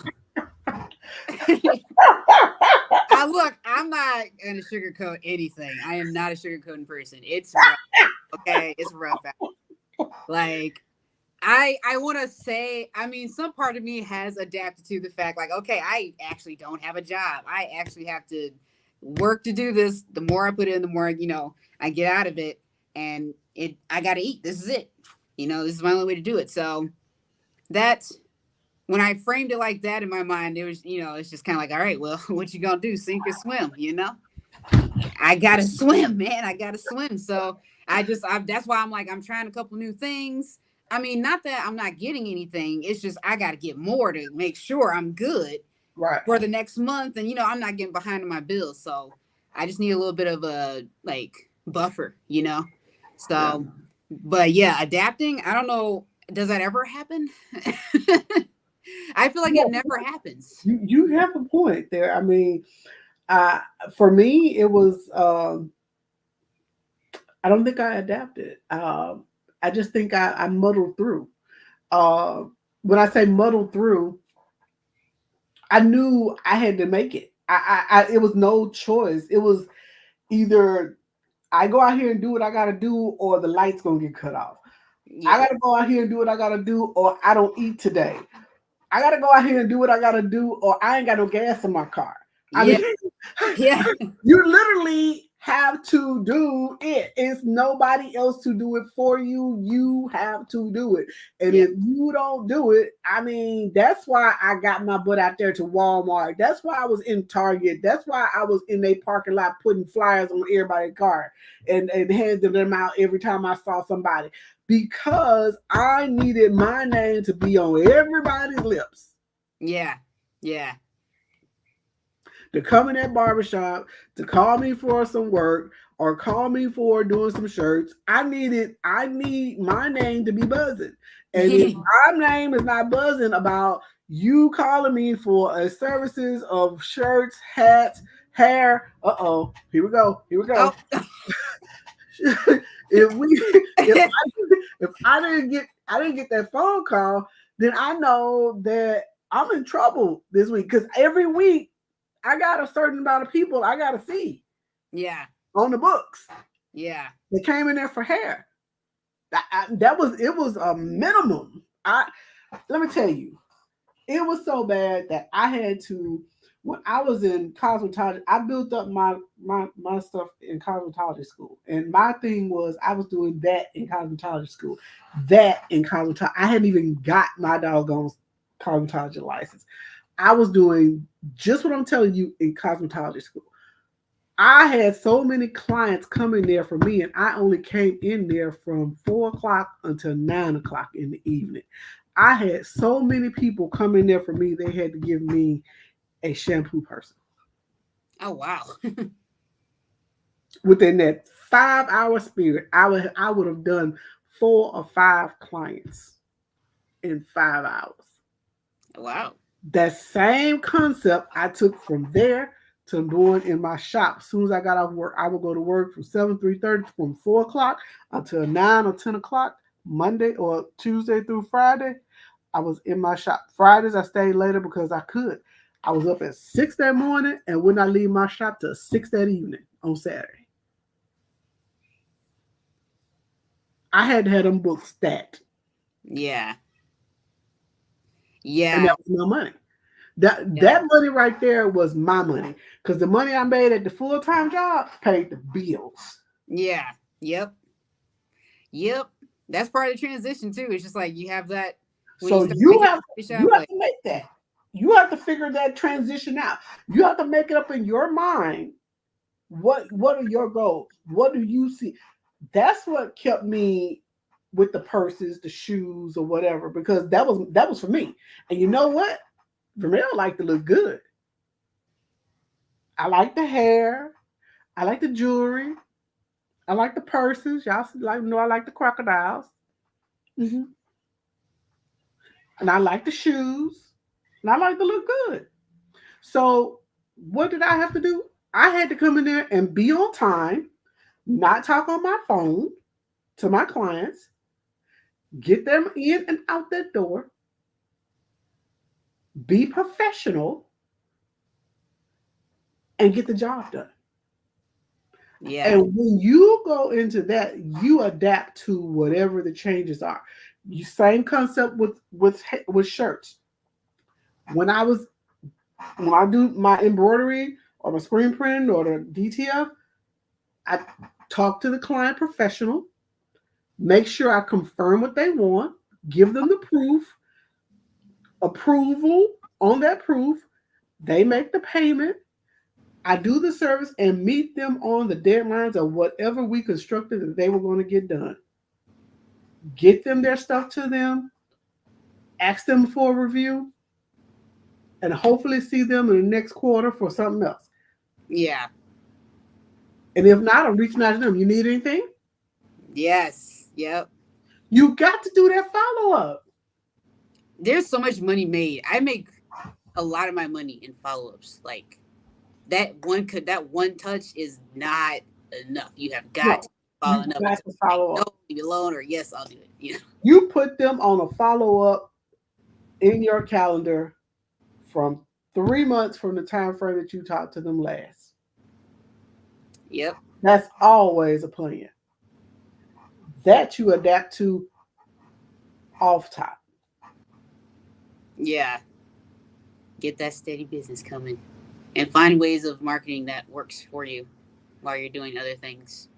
I'm not gonna sugarcoat anything. I am not a sugarcoating person. It's rough. Okay, it's rough. Like, I want to say, I mean, some part of me has adapted to the fact, like, okay, I actually don't have a job. I actually have to work to do this. The more I put in, the more, I get out of it. And I got to eat. This is it. This is my only way to do it. So that's, when I framed it like that in my mind, it was, it's just kind of like, all right, well, what you going to do? Sink or swim, I got to swim, man. I got to swim. So that's why I'm like, I'm trying a couple new things. I mean, not that I'm not getting anything. It's just, I got to get more to make sure I'm good for the next month. And, I'm not getting behind on my bills. So I just need a little bit of a buffer, So, but yeah, adapting, I don't know. Does that ever happen? I feel like it never happens. You have a point there. I mean, for me, it was, I don't think I adapted. I just think I muddled through. When I say muddled through, I knew I had to make it. It was no choice. It was either I go out here and do what I got to do, or the light's gonna get cut off. Yeah. I got to go out here and do what I got to do, or I don't eat today. I got to go out here and do what I got to do, or I ain't got no gas in my car. I mean, you literally have to do it. It's nobody else to do it for you. You have to do it. And if you don't do it, I mean, that's why I got my butt out there to Walmart. That's why I was in Target. That's why I was in a parking lot putting flyers on everybody's car and handing them out every time I saw somebody, because I needed my name to be on everybody's lips. Yeah. Yeah. To come in that barbershop, to call me for some work, or call me for doing some shirts. I need my name to be buzzing. And if my name is not buzzing about you calling me for a services of shirts, hats, hair, here we go. Oh. if I didn't get that phone call, then I know that I'm in trouble this week, because every week I got a certain amount of people I got to see. Yeah. On the books. Yeah. They came in there for hair. It was a minimum. Let me tell you, it was so bad that I had to, when I was in cosmetology, I built up my stuff in cosmetology school. And my thing was, I was doing that in cosmetology school. That in cosmetology. I hadn't even got my doggone cosmetology license. I was doing just what I'm telling you in cosmetology school. I had so many clients coming there for me, and I only came in there from 4 o'clock until 9 o'clock in the evening. I had so many people come in there for me, they had to give me a shampoo person. Oh, wow. Within that 5-hour spirit, I would have done 4 or 5 clients in 5 hours. Wow. That same concept I took from there to doing in my shop. As soon as I got off work, I would go to work from 3:30 from 4 o'clock until 9 or 10 o'clock, Monday or Tuesday through Friday. I was in my shop. Fridays, I stayed later because I could. I was up at 6 that morning and would not leave my shop till 6 that evening on Saturday. I had to have them books stacked. Yeah. Yeah. And that was my money. That money right there was my money, because the money I made at the full-time job paid the bills. Yeah. Yep. That's part of the transition too. It's just like you have that. So you have to make that. You have to figure that transition out. You have to make it up in your mind. What are your goals? What do you see? That's what kept me with the purses, the shoes, or whatever, because that was for me. And you know what? Vermeil liked to look good. I like the hair. I like the jewelry. I like the purses. Y'all like know I like the crocodiles. Hmm. And I like the shoes. And I like to look good. So what did I have to do? I had to come in there and be on time, not talk on my phone to my clients, get them in and out that door, be professional, and get the job done. Yeah. And when you go into that, you adapt to whatever the changes are. You same concept with shirts. When I was when I do my embroidery or my screen print or the DTF, I talk to the client professional, make sure I confirm what they want, give them the proof, approval on that proof. They make the payment. I do the service and meet them on the deadlines of whatever we constructed that they were going to get done. Get them their stuff to them, ask them for a review, and hopefully see them in the next quarter for something else. Yeah. And if not, I'm reaching out to them. You need anything? Yes. Yep. You got to do that follow up. There's so much money made. I make a lot of my money in follow-ups. Like that one touch is not enough. You have got to follow up. Got to follow No, up. leave it alone, or yes, I'll do it. You know? You put them on a follow up in your calendar from 3 months from the time frame that you talked to them last. Yep. That's always a plan. That you adapt to off top. Yeah. Get that steady business coming, and find ways of marketing that works for you while you're doing other things,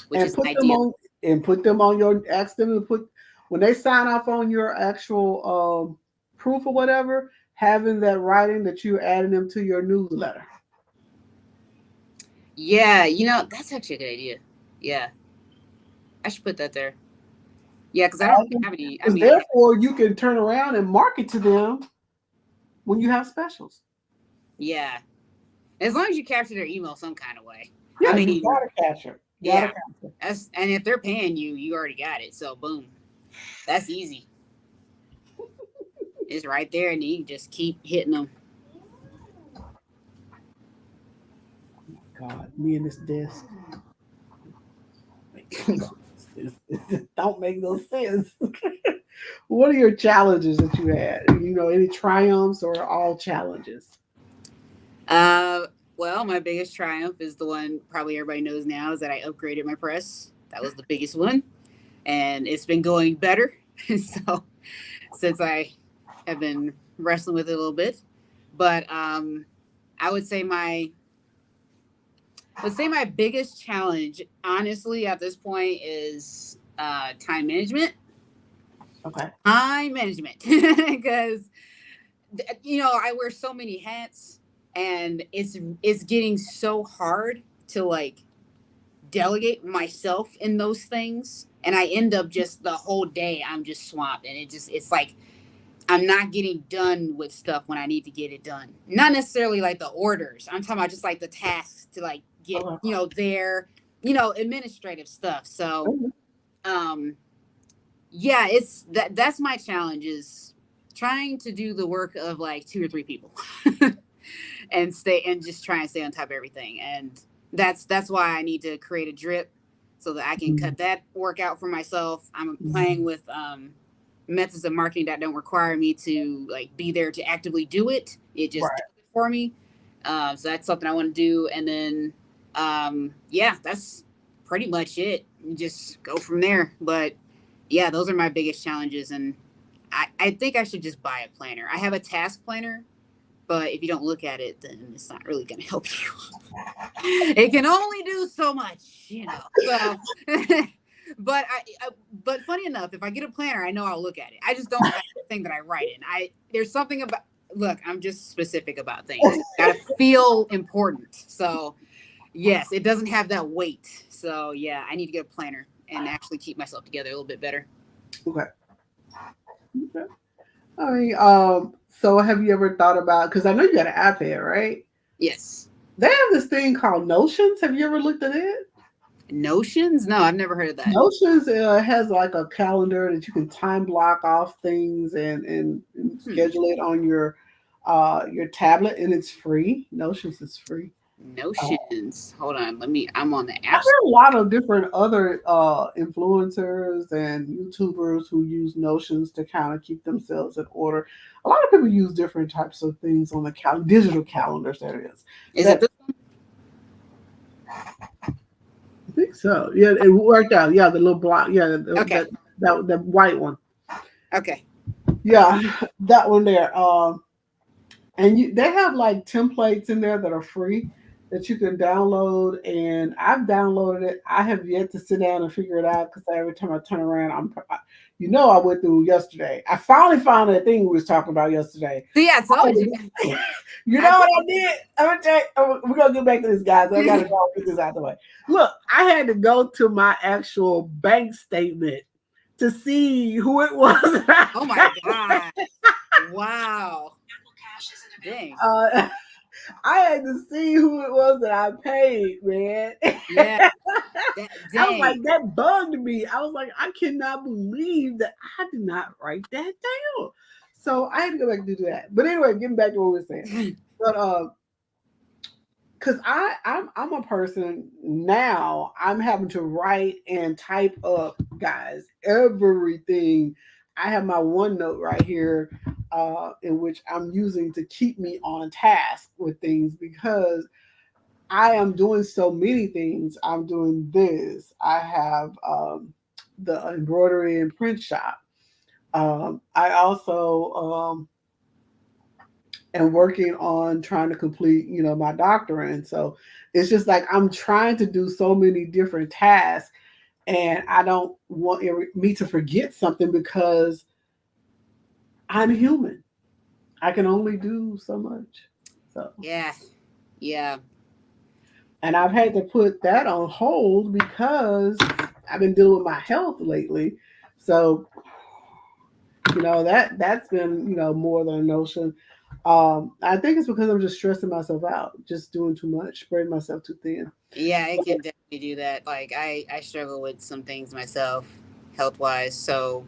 which And is put them ideal. on put them on your ask them to put when they sign off on your actual proof or whatever, having that writing that you're adding them to your newsletter. Yeah, that's actually a good idea. Yeah, I should put that there. Yeah, because I don't have any. I Because mean, therefore you can turn around and market to them when you have specials. yeah, as long as you capture their email some kind of way. I Yeah, you mean, gotta capture. Gotta yeah, capture. and if they're paying you, you already got it. So boom, that's easy. It's right there, and you can just keep hitting them. God, me and this desk. It don't make no sense. What are your challenges that you had? Any triumphs or all challenges? Uh, well, my biggest triumph is the one probably everybody knows now is that I upgraded my press. That was the biggest one, and it's been going better. So since I have been wrestling with it a little bit, but I would say my biggest challenge, honestly, at this point is time management. Okay. Time management, because I wear so many hats, and it's getting so hard to like delegate myself in those things, and I end up just the whole day I'm just swamped, and it's like I'm not getting done with stuff when I need to get it done. Not necessarily like the orders. I'm talking about just like the tasks to like get, Okay. there, administrative stuff. So, Okay. um, yeah, that's my challenge is trying to do the work of like two or three people and just try and stay on top of everything. And that's why I need to create a drip so that I can cut that work out for myself. I'm playing with, methods of marketing that don't require me to like be there to actively do it. It just Right. does it for me. So that's something I want to do. And then, yeah, that's pretty much it. Just go from there. But yeah, those are my biggest challenges. And I think I should just buy a planner. I have a task planner, but if you don't look at it, then it's not really going to help you. It can only do so much. So, but funny enough, if I get a planner, I know I'll look at it. I just don't have the thing that I write in. There's something about look, I'm just specific about things. Gotta feel important. So yes, it doesn't have that weight. So yeah, I need to get a planner and actually keep myself together a little bit better. Okay. Okay. I mean, so have you ever thought about, because I know you got an iPad, right? Yes. They have this thing called Notions. Have you ever looked at it? Notions? No, I've never heard of that. Notions has like a calendar that you can time block off things and Hmm. schedule it on your tablet, and it's free. Notions is free. Notions. Hold on. I'm on the I've app store. heard a lot of different other influencers and YouTubers who use Notions to kind of keep themselves in order. A lot of people use different types of things on the digital calendars. There is Is it that. this? I think so. Yeah, it worked out. Yeah, the little block. Yeah, Okay. that white one. Okay. Yeah, that one there. And they have like templates in there that are free that you can download. And I've downloaded it. I have yet to sit down and figure it out because every time I turn around, I went through yesterday. I finally found that thing we was talking about yesterday. So yeah, I told you. You I know told what I did? I'm gonna tell you, we're gonna get back to this, guys. I gotta you. go get this out of the way. Look, I had to go to my actual bank statement to see who it was. Oh my god. Wow. Dang. uh, I had to see who it was that I paid, man. Yeah. I was like, Dang. that bugged me. I was like, I cannot believe that I did not write that down. So I had to go back and do that. But anyway, getting back to what we were saying. But because I'm a person now, I'm having to write and type up, guys, everything. I have my OneNote right here, in which I'm using to keep me on task with things because I am doing so many things. I'm doing this. I have the embroidery and print shop. I also and working on trying to complete, my doctorate. So it's just like I'm trying to do so many different tasks, and I don't want me to forget something because I'm human. I can only do so much. So, Yeah. Yeah. and I've had to put that on hold because I've been dealing with my health lately. So, that's been, more than a notion. I think it's because I'm just stressing myself out, just doing too much, spreading myself too thin. Yeah, I can definitely do that. Like I struggle with some things myself, health wise. So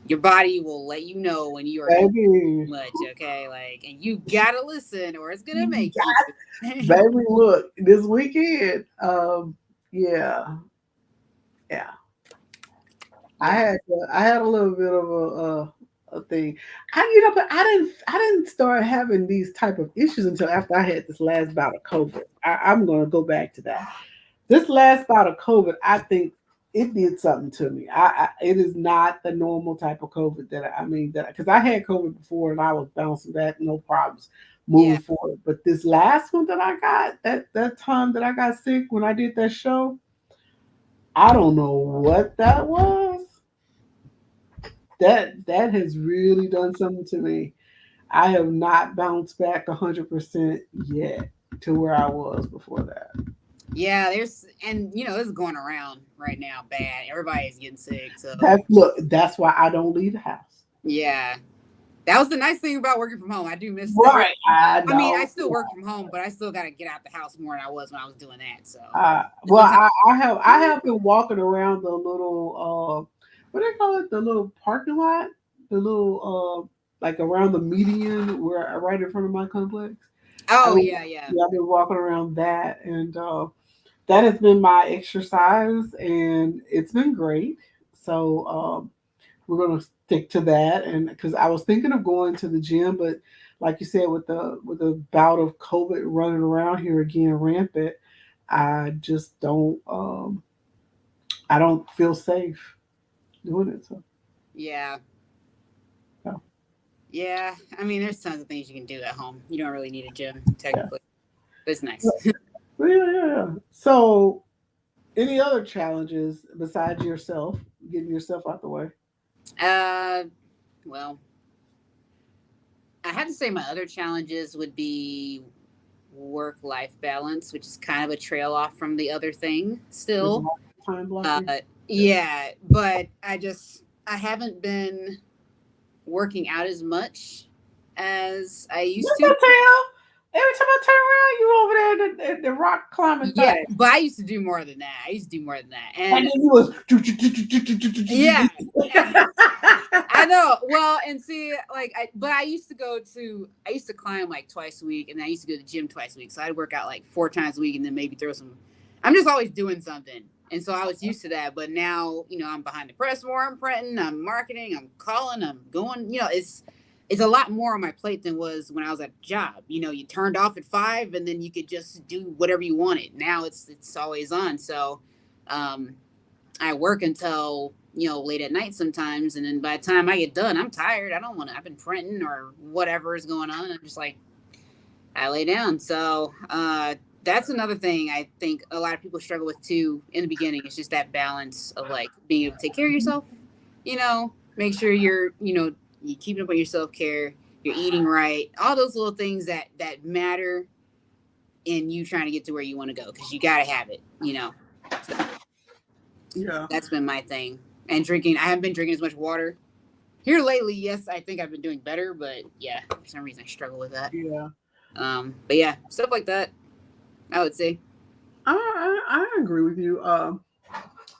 your body will let you know when you are doing Baby, too much, okay? Like, and you gotta listen or it's gonna make you. baby, look, this weekend, yeah, yeah, Yeah. I had a little bit of a thing. But I didn't start having these type of issues until after I had this last bout of COVID. I'm gonna go back to that. This last bout of COVID, I think it did something to me. It is not the normal type of COVID that because I had COVID before and I was bouncing back, no problems Yeah. moving forward. But this last one that I got, that time that I got sick when I did that show, I don't know what that was. That has really done something to me. I have not bounced back 100% yet to where I was before that. Yeah, there's and it's going around right now bad. Everybody's getting sick. So That's why I don't leave the house. yeah. That was the nice thing about working from home. I do miss that. Right. I I mean, I know. still work from home, but I still got to get out the house more than I was when I was doing that. So Well, sometimes, I have been walking around the little what do they call it? The little parking lot, the little like around the median where right in front of my complex. I oh mean, yeah, yeah, yeah, I've been walking around that, and that has been my exercise, and it's been great. So we're gonna stick to that, and because I was thinking of going to the gym, but like you said, with the bout of COVID running around here again rampant, I just don't I don't feel safe doing it. So yeah, yeah, yeah. I mean, there's tons of things you can do at home. You don't really need a gym yeah. technically, but it's nice. Well, yeah. So any other challenges besides yourself, getting yourself out the way? uh, well, I had to say my other challenges would be work-life balance, which is kind of a trail off from the other thing There's a still. lot of time Uh, blocking. yeah, but I haven't been working out as much as I used What's to. that tail? Every time I turn around, you over there in the rock climbing Yeah, thing. but I used to do more than that. I used to do more than that. And And then you was yeah, I know. Well, and see, like, but I used to climb like twice a week, and I used to go to the gym twice a week. So I'd work out like 4 times a week, and then maybe throw some. I'm just always doing something, and so I was used to that. But now, I'm behind the press more. I'm printing. I'm marketing. I'm calling. I'm going. It's a lot more on my plate than was when I was at a job. You turned off at 5, and then you could just do whatever you wanted. Now it's always on. So, um, I work until late at night sometimes, and then by the time I get done, I'm tired. I don't want to. I've been printing or whatever is going on. I'm just like I lay down. So that's another thing I think a lot of people struggle with too in the beginning. It's just that balance of like being able to take care of yourself. Make sure you keeping up on your self care. You're eating right. All those little things that matter in you trying to get to where you want to go because you got to have it. So yeah, that's been my thing. And drinking, I haven't been drinking as much water. Here lately, yes, I think I've been doing better, but yeah, for some reason I struggle with that. yeah. But yeah, stuff like that, I would say. I agree with you.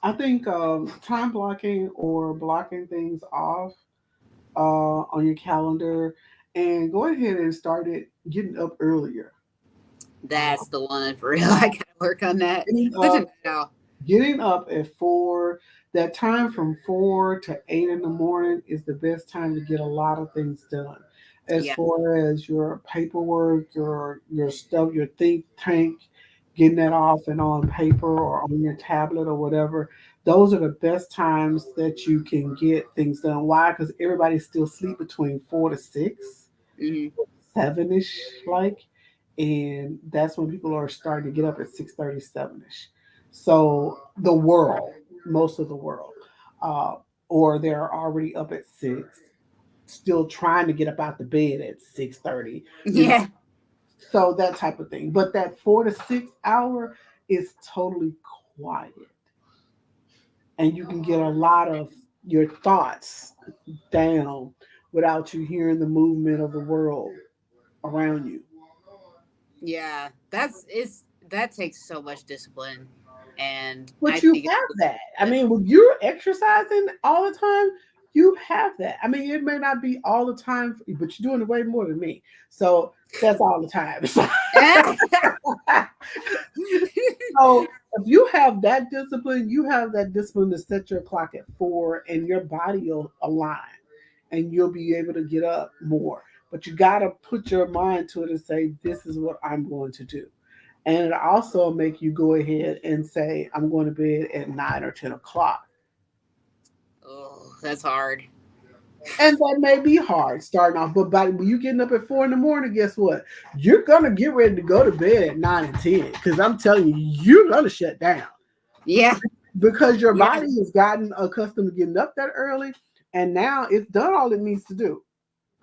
I think time blocking or blocking things off on your calendar and go ahead and start it getting up earlier. Uh, That's the one for real. I gotta work on that. getting Such a up, night owl. getting up at 4. That time from 4 to 8 in the morning is the best time to get a lot of things done. As Yeah, far as your paperwork, your stuff, your think tank, getting that off and on paper or on your tablet or whatever. Those are the best times that you can get things done. Why? Because everybody still sleep between 4 to 6, hmm 7ish, like, and that's when people are starting to get up at 6:30, 7ish. So the world, most of the world, uh, or they're already up at 6, still trying to get up out the bed at 6:30. You know, yeah, so that type of thing. But that 4 to 6 hour is totally quiet, and you can get a lot of your thoughts down without you hearing the movement of the world around you. yeah. That takes so much discipline, and I But you think have it's that. I good. mean, when you're exercising all the time, you have that. I mean, it may not be all the time, but you're doing it way more than me. So that's all the time. So if you have that discipline, you have that discipline to set your clock at 4 and your body will align and you'll be able to get up more. But you got to put your mind to it and say, this is what I'm going to do. And it also make you go ahead and say, I'm going to bed at 9 or 10 o'clock. Oh, that's hard. And that may be hard starting off, but when you getting up at 4 in the morning, guess what? You're gonna get ready to go to bed at 9 and 10 because I'm telling you, you're gonna shut down Yeah, because your yeah, body has gotten accustomed to getting up that early, and now it's done all it needs to do.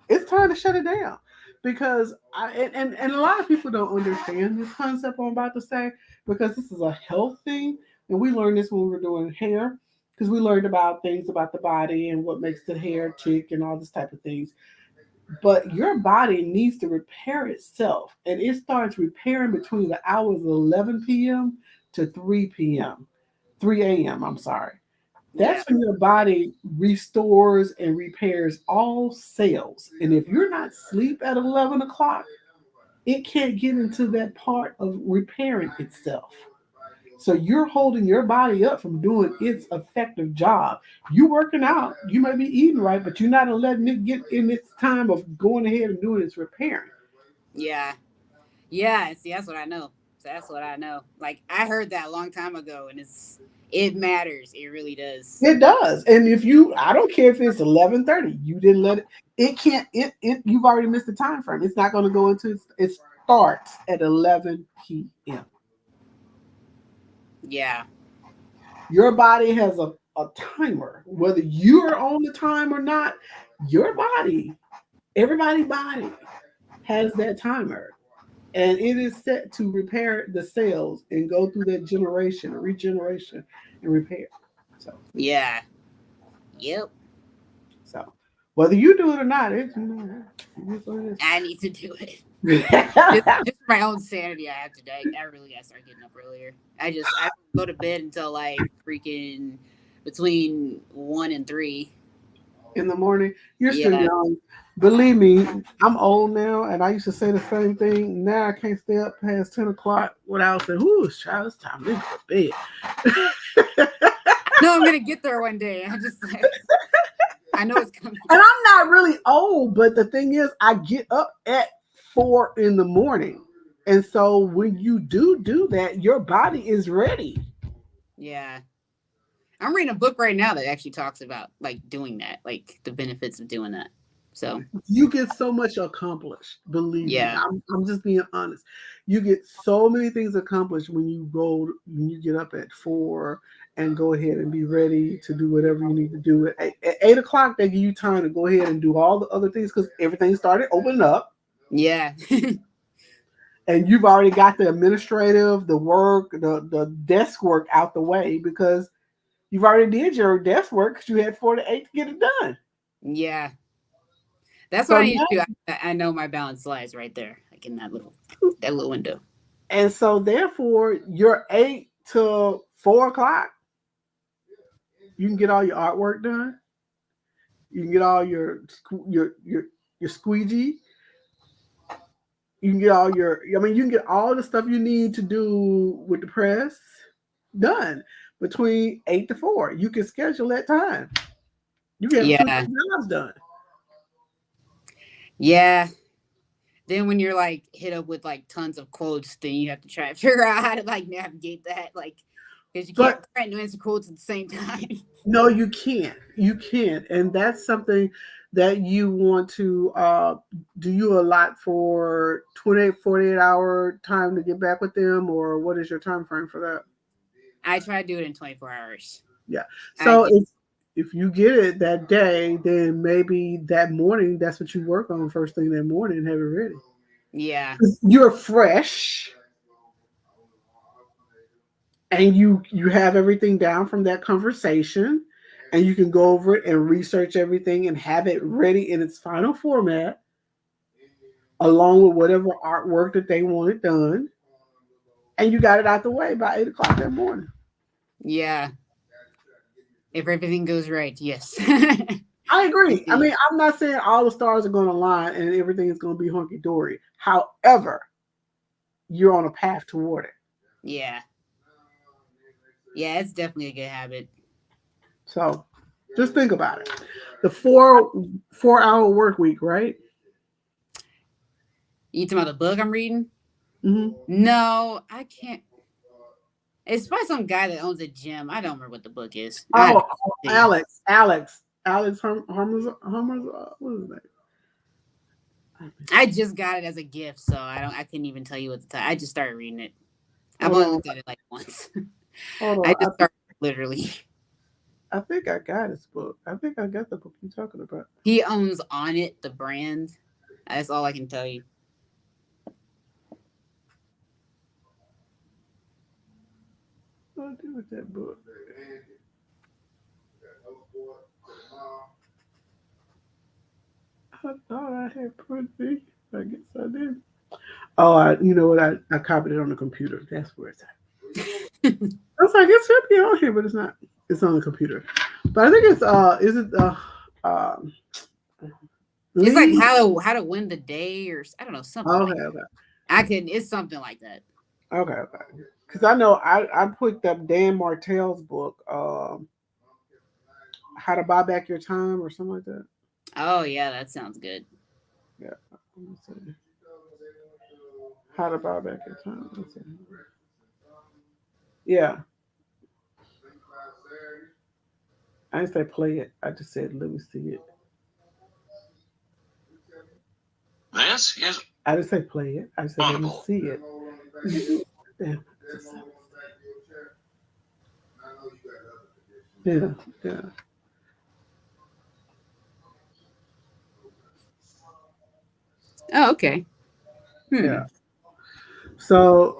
It's time to shut it down because and a lot of people don't understand this concept I'm about to say because this is a health thing, and we learned this when we were doing hair because we learned about things about the body and what makes the hair tick and all this type of things. But your body needs to repair itself, and it starts repairing between the hours of 11 p.m. to 3 p.m. 3 a.m. I'm sorry. yeah, That's when your body restores and repairs all cells. And if you're not asleep at 11 o'clock, it can't get into that part of repairing itself. So you're holding your body up from doing its effective job. You working out, you may be eating right, but you're not letting it get in its time of going ahead and doing its repairing. yeah, yeah. See, that's what I know. That's what I know. Like I heard that a long time ago, and it matters. It really does. It does. And if you, I don't care if it's 11:30, you didn't let it, it can't, you've already missed the time frame. It's not going to go into, it starts at 11 p.m. Yeah, Your body has a timer, whether you're on the time or not, your body Everybody's body has that timer, and it is set to repair the cells and go through that generation, regeneration, and repair. So, Yeah. Yep. so whether you do it or not, it's what it I need to do it. is. Just for my own sanity, I have to. I really gotta start getting up earlier. I don't go to bed until like freaking between 1 and 3. In the morning, you're still Yeah. young. Believe me, I'm old now, and I used to say the same thing. Now I can't stay up past 10 o'clock without saying, "Whoo, child, it's time to go to bed." No, I'm gonna get there one day. I know it's coming. And I'm not really old, but the thing is, I get up at 4 in the morning. And so when you do that, your body is ready. Yeah. I'm reading a book right now that actually talks about like doing that, like the benefits of doing that. So You get so much accomplished. Believe me, yeah. I'm just being honest. You get so many things accomplished when you get up at 4 and go ahead and be ready to do whatever you need to do. At 8 o'clock, they give you time to go ahead and do all the other things because everything started opening up. Yeah. And you've already got the administrative, the work, the desk work out the way because you've already did your desk work because you had 4 to 8 to get it done. Yeah. That's what So I need now, to do. I know my balance lies right there, like in that little window. and so therefore, your 8 to 4 o'clock, you can get all your artwork done. You can get all your squeegee. You can get all your. I mean, you can get all the stuff you need to do with the press done between 8 to 4. You can schedule that time. You can have two Yeah. jobs done. Yeah. Then when you're like hit up with like tons of quotes, then you have to try and figure out how to like navigate that, like because you can't But try and answer quotes at the same time. no, you can't. You can't. And that's something that you want to do. You allot for 28, 48 hour time to get back with them, or what is your time frame for that? I try to do it in 24 hours. Yeah. I So do. if you get it that day, then maybe that morning, that's what you work on first thing that morning and have it ready. Yeah. You're fresh and you have everything down from that conversation and you can go over it and research everything and have it ready in its final format along with whatever artwork that they wanted done, and you got it out the way by 8 o'clock that morning. Yeah. If everything goes right, yes. I We'll agree. I see. mean, I'm not saying all the stars are going to align and everything is going to be hunky dory. However, you're on a path toward it. Yeah. Yeah, it's definitely a good habit. So just think about it. The 4 hour work week, right? You talking about the book I'm reading? Mm-hmm. No, I can't. It's by some guy that owns a gym. I don't remember what the book is. I Oh, don't see. Alex what is his name? I just got it as a gift, so I couldn't even tell you what the time. I just started reading it. I've Hold only on, looked at it like once. hold I on. just started literally. I think I got his book. I think I got the book you're talking about. He owns On It, the brand. That's all I can tell you. What do I do with that book? I thought I had put it. I guess I did. Oh, you know what? I copied it on the computer. That's where it's at. I was like, it should be on here, but it's not. It's on the computer. But I think it's is it um It's like Lee? how to win the day, or I don't know, something like Okay, okay, that. I can. It's something like that. okay. Because I know I picked up Dan Martell's book, How to Buy Back Your Time or something like that. Oh yeah, that sounds good. Yeah, let me see. How to Buy Back Your Time. Let me see. Yeah, I didn't say play it. I just said let me see it. This is. I didn't say play it. I said let me see it. Yeah, yeah, yeah. Oh, okay. Yeah. So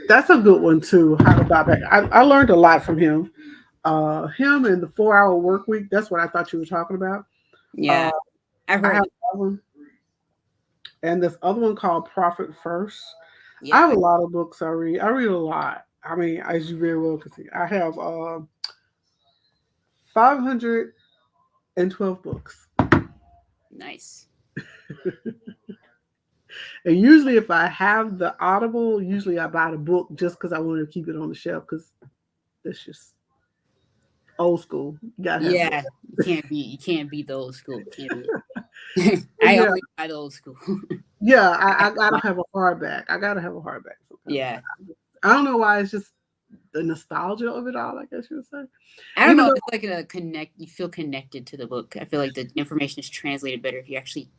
that's a good one too. How to buy back. I learned a lot from him. Him and the 4 Hour Work Week. That's what I thought you were talking about. Uh, Yeah, I've I have heard. that one, and this other one called Profit First. I Yep. have a lot of books I read. I read a lot. I mean, as you very well can see, I have 512 books. Nice. And usually, if I have the Audible, usually I buy the book just because I want to keep it on the shelf because that's just old school. You gotta have books. Yeah, you can't beat the old school. Can't beat it. But I yeah, only buy the old school. yeah, I gotta have a hardback. I gotta have a hardback sometimes. Yeah. I don't know why. It's just the nostalgia of it all. I guess you would say. I don't Even know. though It's like a connect. You feel connected to the book. I feel like the information is translated better if you're actually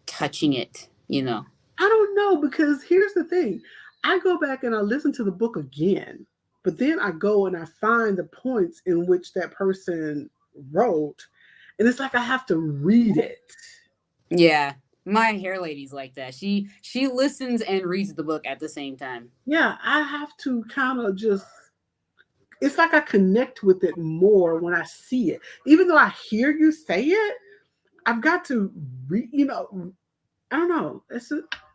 touching it. I don't know, because here's the thing. I go back and I listen to the book again, but then I go and I find the points in which that person wrote, and it's like I have to read it. Yeah. My hair lady's like that. She listens and reads the book at the same time. Yeah, I have to kind of just, it's like I connect with it more when I see it. Even though I hear you say it, I've got to I don't know.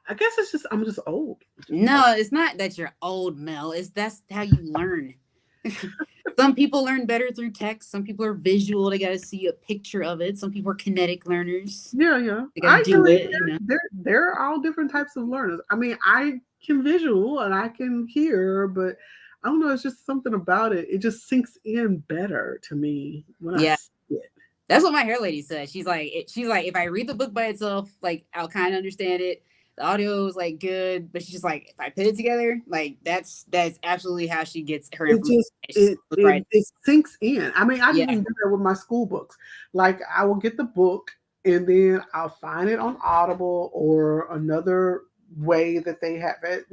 I guess it's just I'm just old. Just old. No, it's not that you're old, Mel. It's that's how you learn. Some people learn better through text. Some people are visual. They got to see a picture of it. Some people are kinetic learners. Yeah, yeah. They got to I do agree. it. They're all different types of learners. I mean, I can visual and I can hear, but I don't know. It's just something about it. It just sinks in better to me when I Yeah. see it. That's what my hair lady said. She's like, if I read the book by itself, like I'll kind of understand it. The audio is like good, but she's just like, if I put it together, like that's absolutely how she gets her It information. just It's right. it sinks in. I mean, I Yeah, even do that with my school books. Like I will get the book and then I'll find it on Audible or another way that they have it,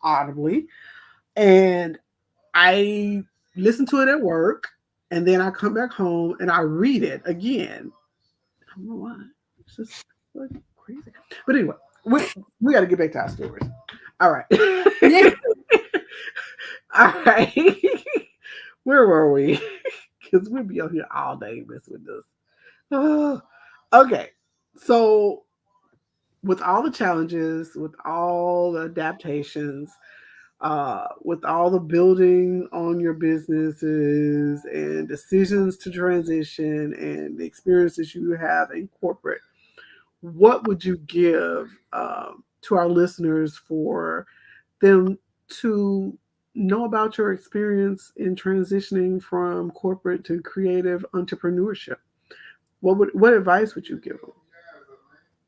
audibly, and I listen to it at work, and then I come back home and I read it again. I don't know why. It's just like crazy. But anyway, we got to get back to our stories. All right. yeah. All right. Where were we? Because we'd be on here all day messing with this. Oh, okay. So, with all the challenges, with all the adaptations, with all the building on your businesses and decisions to transition and the experiences you have in corporate, what would you give to our listeners for them to know about your experience in transitioning from corporate to creative entrepreneurship? What advice would you give them?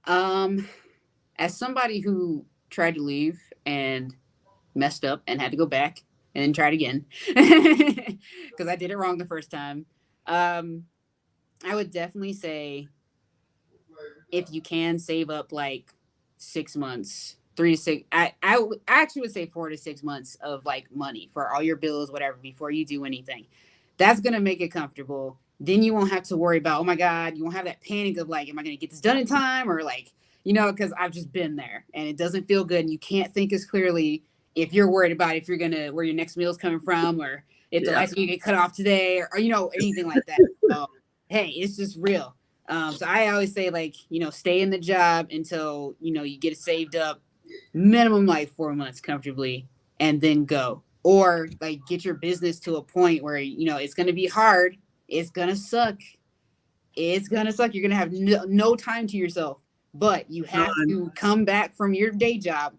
Um, as somebody who tried to leave and messed up and had to go back and then tried again because I did it wrong the first time, um, I would definitely say if you can save up like 6 months, 3 to 6, I actually would say 4 to 6 months of like money for all your bills, whatever, before you do anything. That's gonna make it comfortable. Then you won't have to worry about, oh my God, you won't have that panic of like, am I gonna get this done in time? Or like, because I've just been there and it doesn't feel good and you can't think as clearly if you're worried about if you're gonna where your next meal is coming from or if the Yeah. lights are gonna get cut off today or anything like that. So hey, it's just real. So I always say like, stay in the job until, you get it saved up minimum like 4 months comfortably and then go. Or like get your business to a point where, it's going to be hard. It's going to suck. It's going to suck. You're going to have no time to yourself, but you have None. to come back from your day job,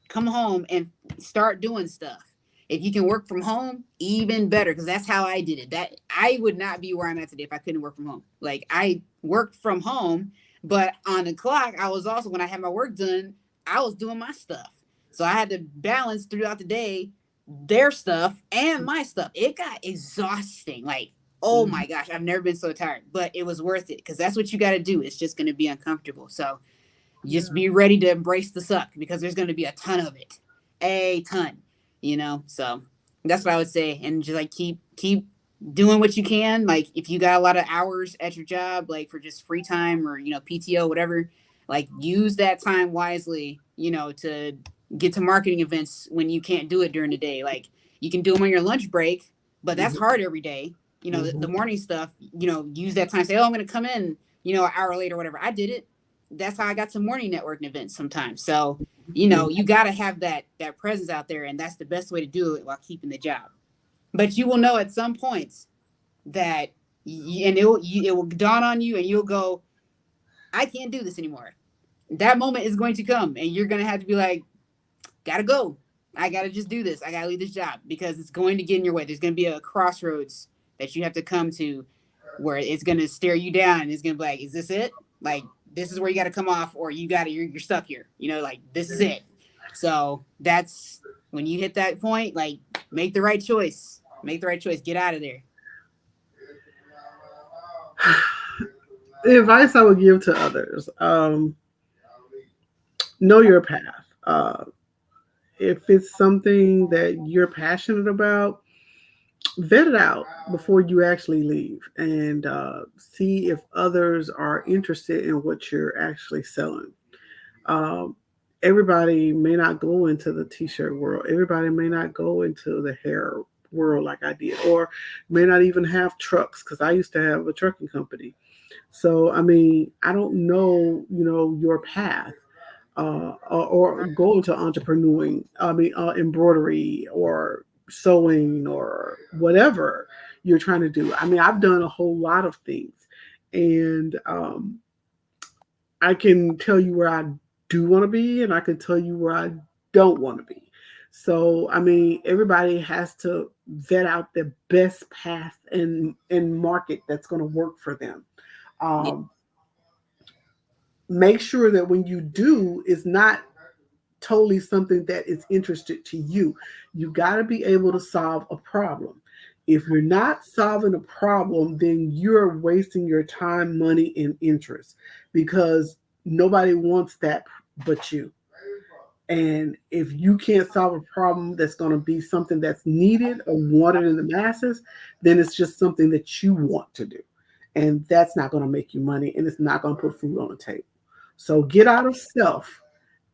come home and start doing stuff. If you can work from home, even better, because that's how I did it. That I would not be where I'm at today if I couldn't work from home. Like I worked from home, but on the clock, I was also when I had my work done, I was doing my stuff. So I had to balance throughout the day their stuff and my stuff. It got exhausting. Like, oh Mhm. my gosh, I've never been so tired, but it was worth it because that's what you got to do. It's just going to be uncomfortable. So just Yeah. be ready to embrace the suck because there's going to be a ton of it, a ton. So that's what I would say, and just like keep doing what you can. Like if you got a lot of hours at your job, like for just free time or, PTO, whatever, like use that time wisely, to get to marketing events when you can't do it during the day. Like you can do them on your lunch break, but that's Mhm. hard every day. The Mhm. morning stuff, use that time, say, oh, I'm going to come in, an hour later, whatever. I did it. That's how I got to morning networking events sometimes. So, you got to have that presence out there, and that's the best way to do it while keeping the job. But you will know at some points that, and it will dawn on you, and you'll go, I can't do this anymore. That moment is going to come, and you're going to have to be like, gotta go. I gotta just do this. I gotta leave this job because it's going to get in your way. There's going to be a crossroads that you have to come to where it's going to stare you down, and it's going to be like, is this it? Like, this is where you got to come off, or you're stuck here. Like, this is it. So that's when you hit that point, like, make the right choice. Make the right choice. Get out of there. The advice I would give to others: know your path. If it's something that you're passionate about, vet it out before you actually leave, and see if others are interested in what you're actually selling. Um, Everybody may not go into the t-shirt world. Everybody may not go into the hair world like I did, or may not even have trucks, because I used to have a trucking company. So I mean, I don't know, your path, or go into entrepreneuring. I mean, embroidery or sewing or whatever you're trying to do. I mean, I've done a whole lot of things, and I can tell you where I do want to be, and I can tell you where I don't want to be. So, I mean, everybody has to vet out the best path and market that's going to work for them. Yeah. Um, Make sure that when you do, it's not totally something that is interested to you. You got to be able to solve a problem. If you're not solving a problem, then you're wasting your time, money, and interest, because nobody wants that but you. And if you can't solve a problem that's going to be something that's needed or wanted in the masses, then it's just something that you want to do. And that's not going to make you money, and it's not going to put food on the table. So get out of self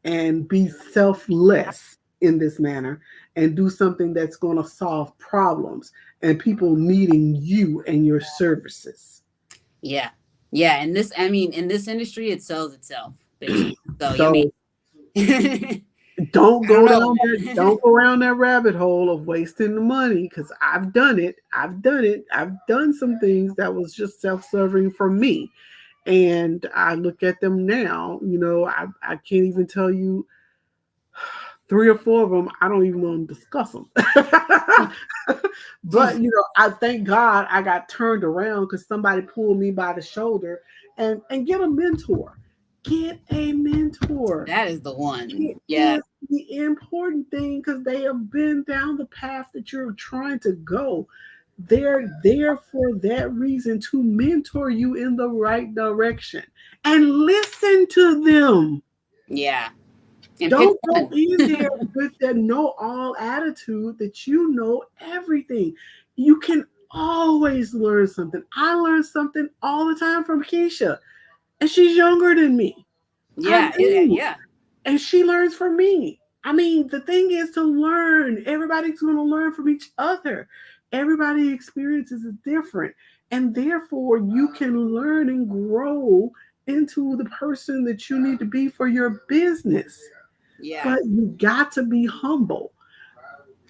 and be selfless in this manner, and do something that's going to solve problems and people needing you and your services. Yeah. Yeah. And this, I mean, in this industry, it sells itself, basically. So, I mean, So I don't don't go know, down that man. don't go around that rabbit hole of wasting the money, because I've done it. I've done some things that was just self-serving for me, and I look at them now. I can't even tell you three or four of them. I don't even want to discuss them. But I thank God I got turned around because somebody pulled me by the shoulder, and get a mentor. Get a mentor. That is the one. It Yeah. is the important thing, because they have been down the path that you're trying to go. They're there for that reason, to mentor you in the right direction, and listen to them. Yeah. And pick Don't go one. in there with that know all attitude that you know everything. You can always learn something. I learn something all the time from Keisha, and she's younger than me. I Yeah. do. Yeah. And she learns from me. I mean, the thing is to learn. Everybody's going to learn from each other. Everybody's experiences is different. And therefore, you can learn and grow into the person that you need to be for your business. Yeah. But you got to be humble.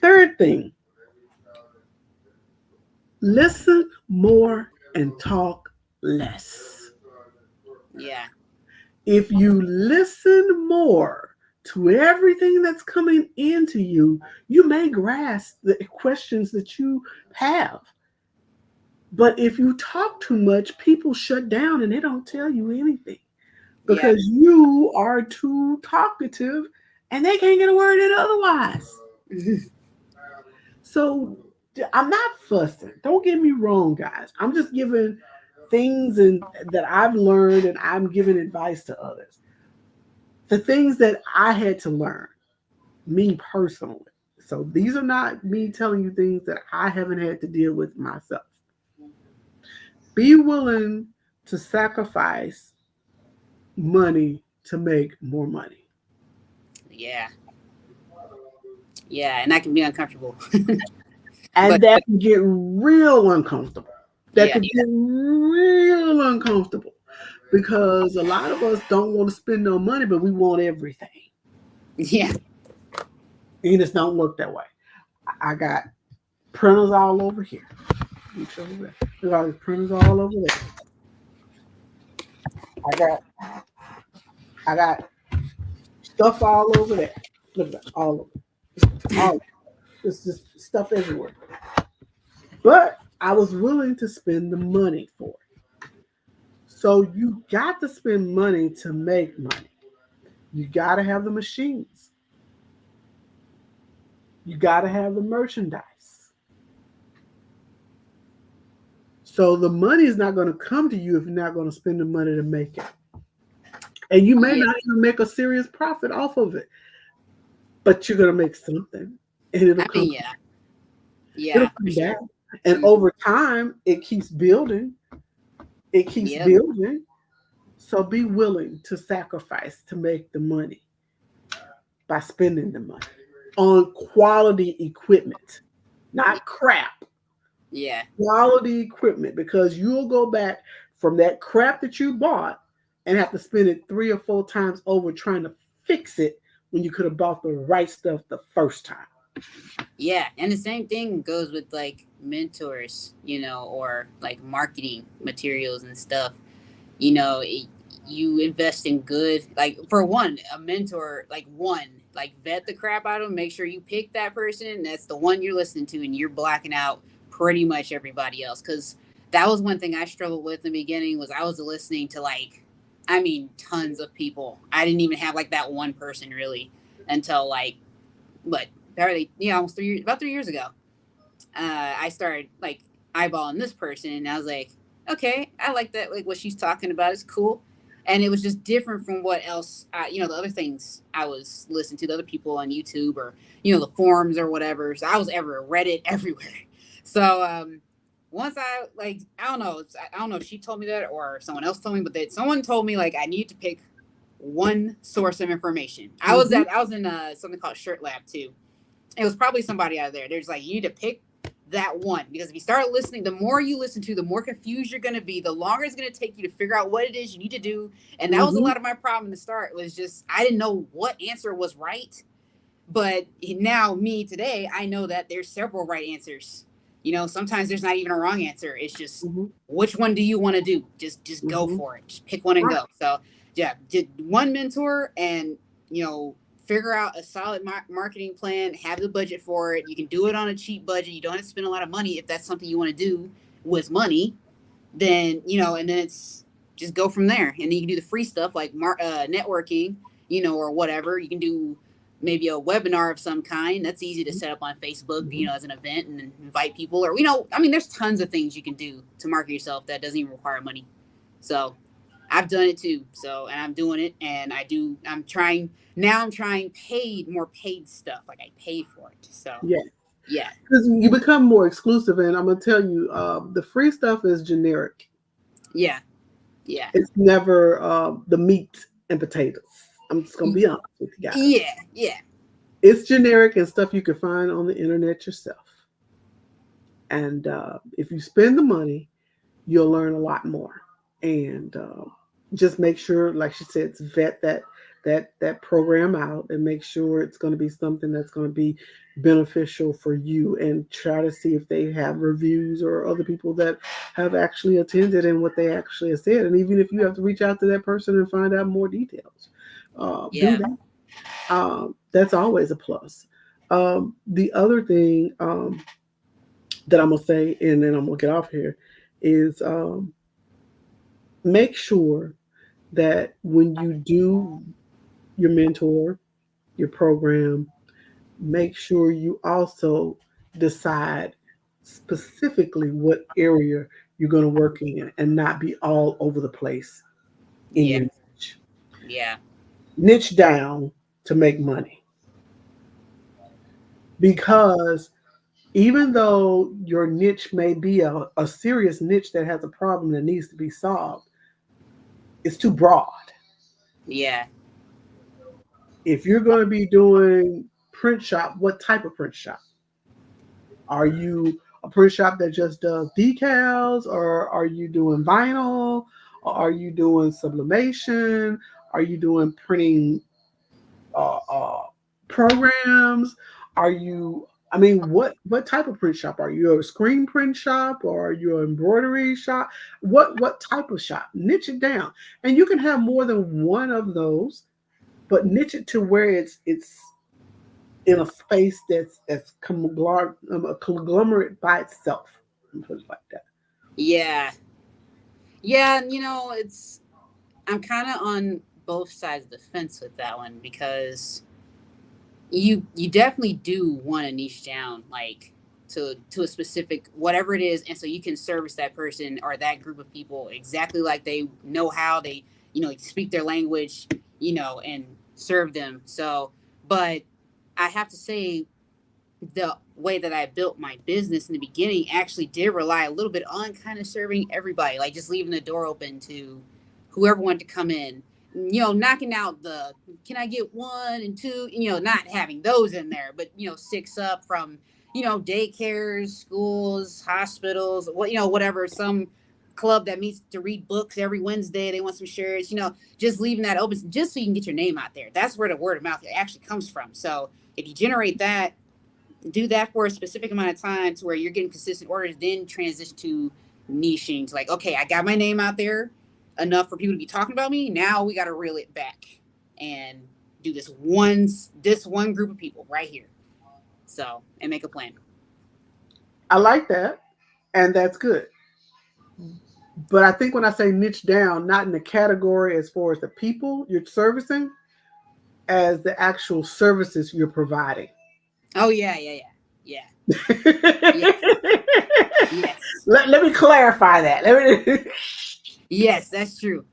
Third thing, listen more and talk less. Yeah. If you listen more to everything that's coming into you, you may grasp the questions that you have. But if you talk too much, people shut down and they don't tell you anything, Yeah. because you are too talkative and they can't get a word in otherwise. So I'm not fussing. Don't get me wrong, guys. I'm just giving things and that I've learned, and I'm giving advice to others. The things that I had to learn, me personally. So these are not me telling you things that I haven't had to deal with myself. Be willing to sacrifice money to make more money. Yeah. Yeah, and that can be uncomfortable. And But that can get real uncomfortable. That yeah, could get real uncomfortable because a lot of us don't want to spend no money, but we want everything. yeah, And it's don't work that way. I got printers all over here. Let me show you that. There's all these printers all over there. I got I got stuff all over there. Look at that, all over. All it's just stuff everywhere. But I was willing to spend the money for it. So you got to spend money to make money. You got to have the machines. You got to have the merchandise. So the money is not going to come to you if you're not going to spend the money to make it. And you may yeah. not even make a serious profit off of it, but you're going to make something and it'll I come, mean, yeah, it'll yeah, for come sure. back. And over time, it keeps building. It keeps Yep. building. So be willing to sacrifice to make the money by spending the money on quality equipment, not crap. Yeah. Quality equipment, because you'll go back from that crap that you bought and have to spend it 3 or 4 times over trying to fix it when you could have bought the right stuff the first time. Yeah, and the same thing goes with like mentors, or like marketing materials and stuff. You invest in good, like for one, a mentor, like vet the crap out of them, make sure you pick that person. That's the one you're listening to, and you're blacking out pretty much everybody else. Because that was one thing I struggled with in the beginning was I was listening to tons of people. I didn't even have like that one person really until like, what, barely, almost 3 years, about 3 years ago. I started like eyeballing this person, and I was like, okay, I like that. Like what she's talking about is cool, and it was just different from what else, the other things I was listening to, the other people on YouTube or the forums or whatever. So I was everywhere, Reddit, everywhere. So once I don't know if she told me that or someone else told me, but that someone told me like I need to pick one source of information. Mm-hmm. I was in something called Shirt Lab too. It was probably somebody out there. There's like, you need to pick that one, because if you start listening, the more you listen to, the more confused you're going to be, the longer it's going to take you to figure out what it is you need to do. And that was a Mm-hmm. lot of my problem to start, was just I didn't know what answer was right. But now me today, I know that there's several right answers. Sometimes there's not even a wrong answer. It's just, Mm-hmm. which one do you want to do? Just go Mm-hmm. for it. Just pick one and Right. go. So yeah, did one mentor, and figure out a solid marketing plan, have the budget for it. You can do it on a cheap budget. You don't have to spend a lot of money if that's something you want to do with money. Then and then it's just go from there. And then you can do the free stuff like networking, or whatever. You can do maybe a webinar of some kind. That's easy to set up on Facebook, Mm-hmm. as an event, and invite people. Or there's tons of things you can do to market yourself that doesn't even require money. So I've done it too. So, and I'm doing it, and I'm trying now. I'm trying more paid stuff. Like I pay for it. So Yeah. yeah, Because you become more exclusive, and I'm gonna tell you, the free stuff is generic. yeah, yeah, It's never the meat and potatoes. I'm just gonna be honest with you guys. yeah, yeah, It's generic and stuff you can find on the internet yourself. And if you spend the money, you'll learn a lot more. And just make sure, like she said, vet that program out and make sure it's going to be something that's going to be beneficial for you, and try to see if they have reviews or other people that have actually attended and what they actually have said. And even if you have to reach out to that person and find out more details, do yeah, that. That's always a plus. The other thing that I'm gonna say, and then I'm gonna get off here, is make sure that when you do your mentor, your program, make sure you also decide specifically what area you're going to work in and not be all over the place in yeah, your niche. yeah, Niche down to make money. because even though your niche may be a serious niche that has a problem that needs to be solved, it's too broad. Yeah. If you're going to be doing print shop, what type of print shop? Are you a print shop that just does decals, or are you doing vinyl, or are you doing sublimation? Are you doing printing uh, uh, programs? Are you? I mean, what type of print shop are you? A screen print shop, or are you an embroidery shop? What type of shop? Niche it down, and you can have more than one of those, but niche it to where it's in a space that's a conglomerate by itself. Put it like that. Yeah. Yeah. It's, I'm kind of on both sides of the fence with that one because you definitely do want to niche down like to a specific whatever it is, and so you can service that person or that group of people exactly like they know how they speak their language, and serve them. So, but I have to say the way that I built my business in the beginning actually did rely a little bit on kind of serving everybody, like just leaving the door open to whoever wanted to come in, knocking out the can I get one and two, not having those in there, but six up from, daycares, schools, hospitals, whatever, some club that meets to read books every Wednesday. They want some shirts, just leaving that open just so you can get your name out there. That's where the word of mouth actually comes from. So if you generate that, do that for a specific amount of time to where you're getting consistent orders, then transition to niching to like, okay, I got my name out there enough for people to be talking about me. Now we got to reel it back and do this one group of people right here. So, and make a plan. I like that, and that's good. But I think when I say niche down, not in the category as far as the people you're servicing, as the actual services you're providing. Oh yeah, yeah, yeah, yeah, yes, Let me clarify that. yes, that's true.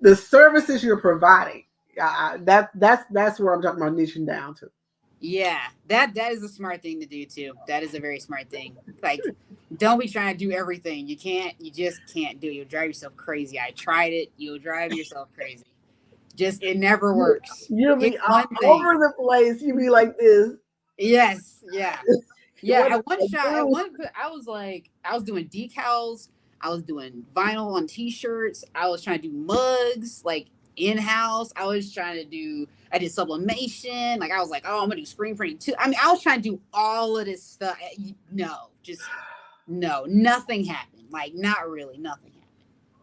The services you're providing. That's where I'm talking about niching down to. Yeah, that is a smart thing to do too. That is a very smart thing. Like, don't be trying to do everything. You can't. You just can't do it. You'll drive yourself crazy. I tried it. You'll drive yourself crazy. Just it never works. You'll Pick be all one thing. over the place. You'll be like this. Yes. Yeah. Yeah. What do At one I shot, at do? one, I was like, I was doing decals. I was doing vinyl on T-shirts. I was trying to do mugs, like in house. I did sublimation. Like I was like, oh, I'm gonna do screen printing too. I mean, I was trying to do all of this stuff. No, just no, nothing happened. Like not really, nothing happened.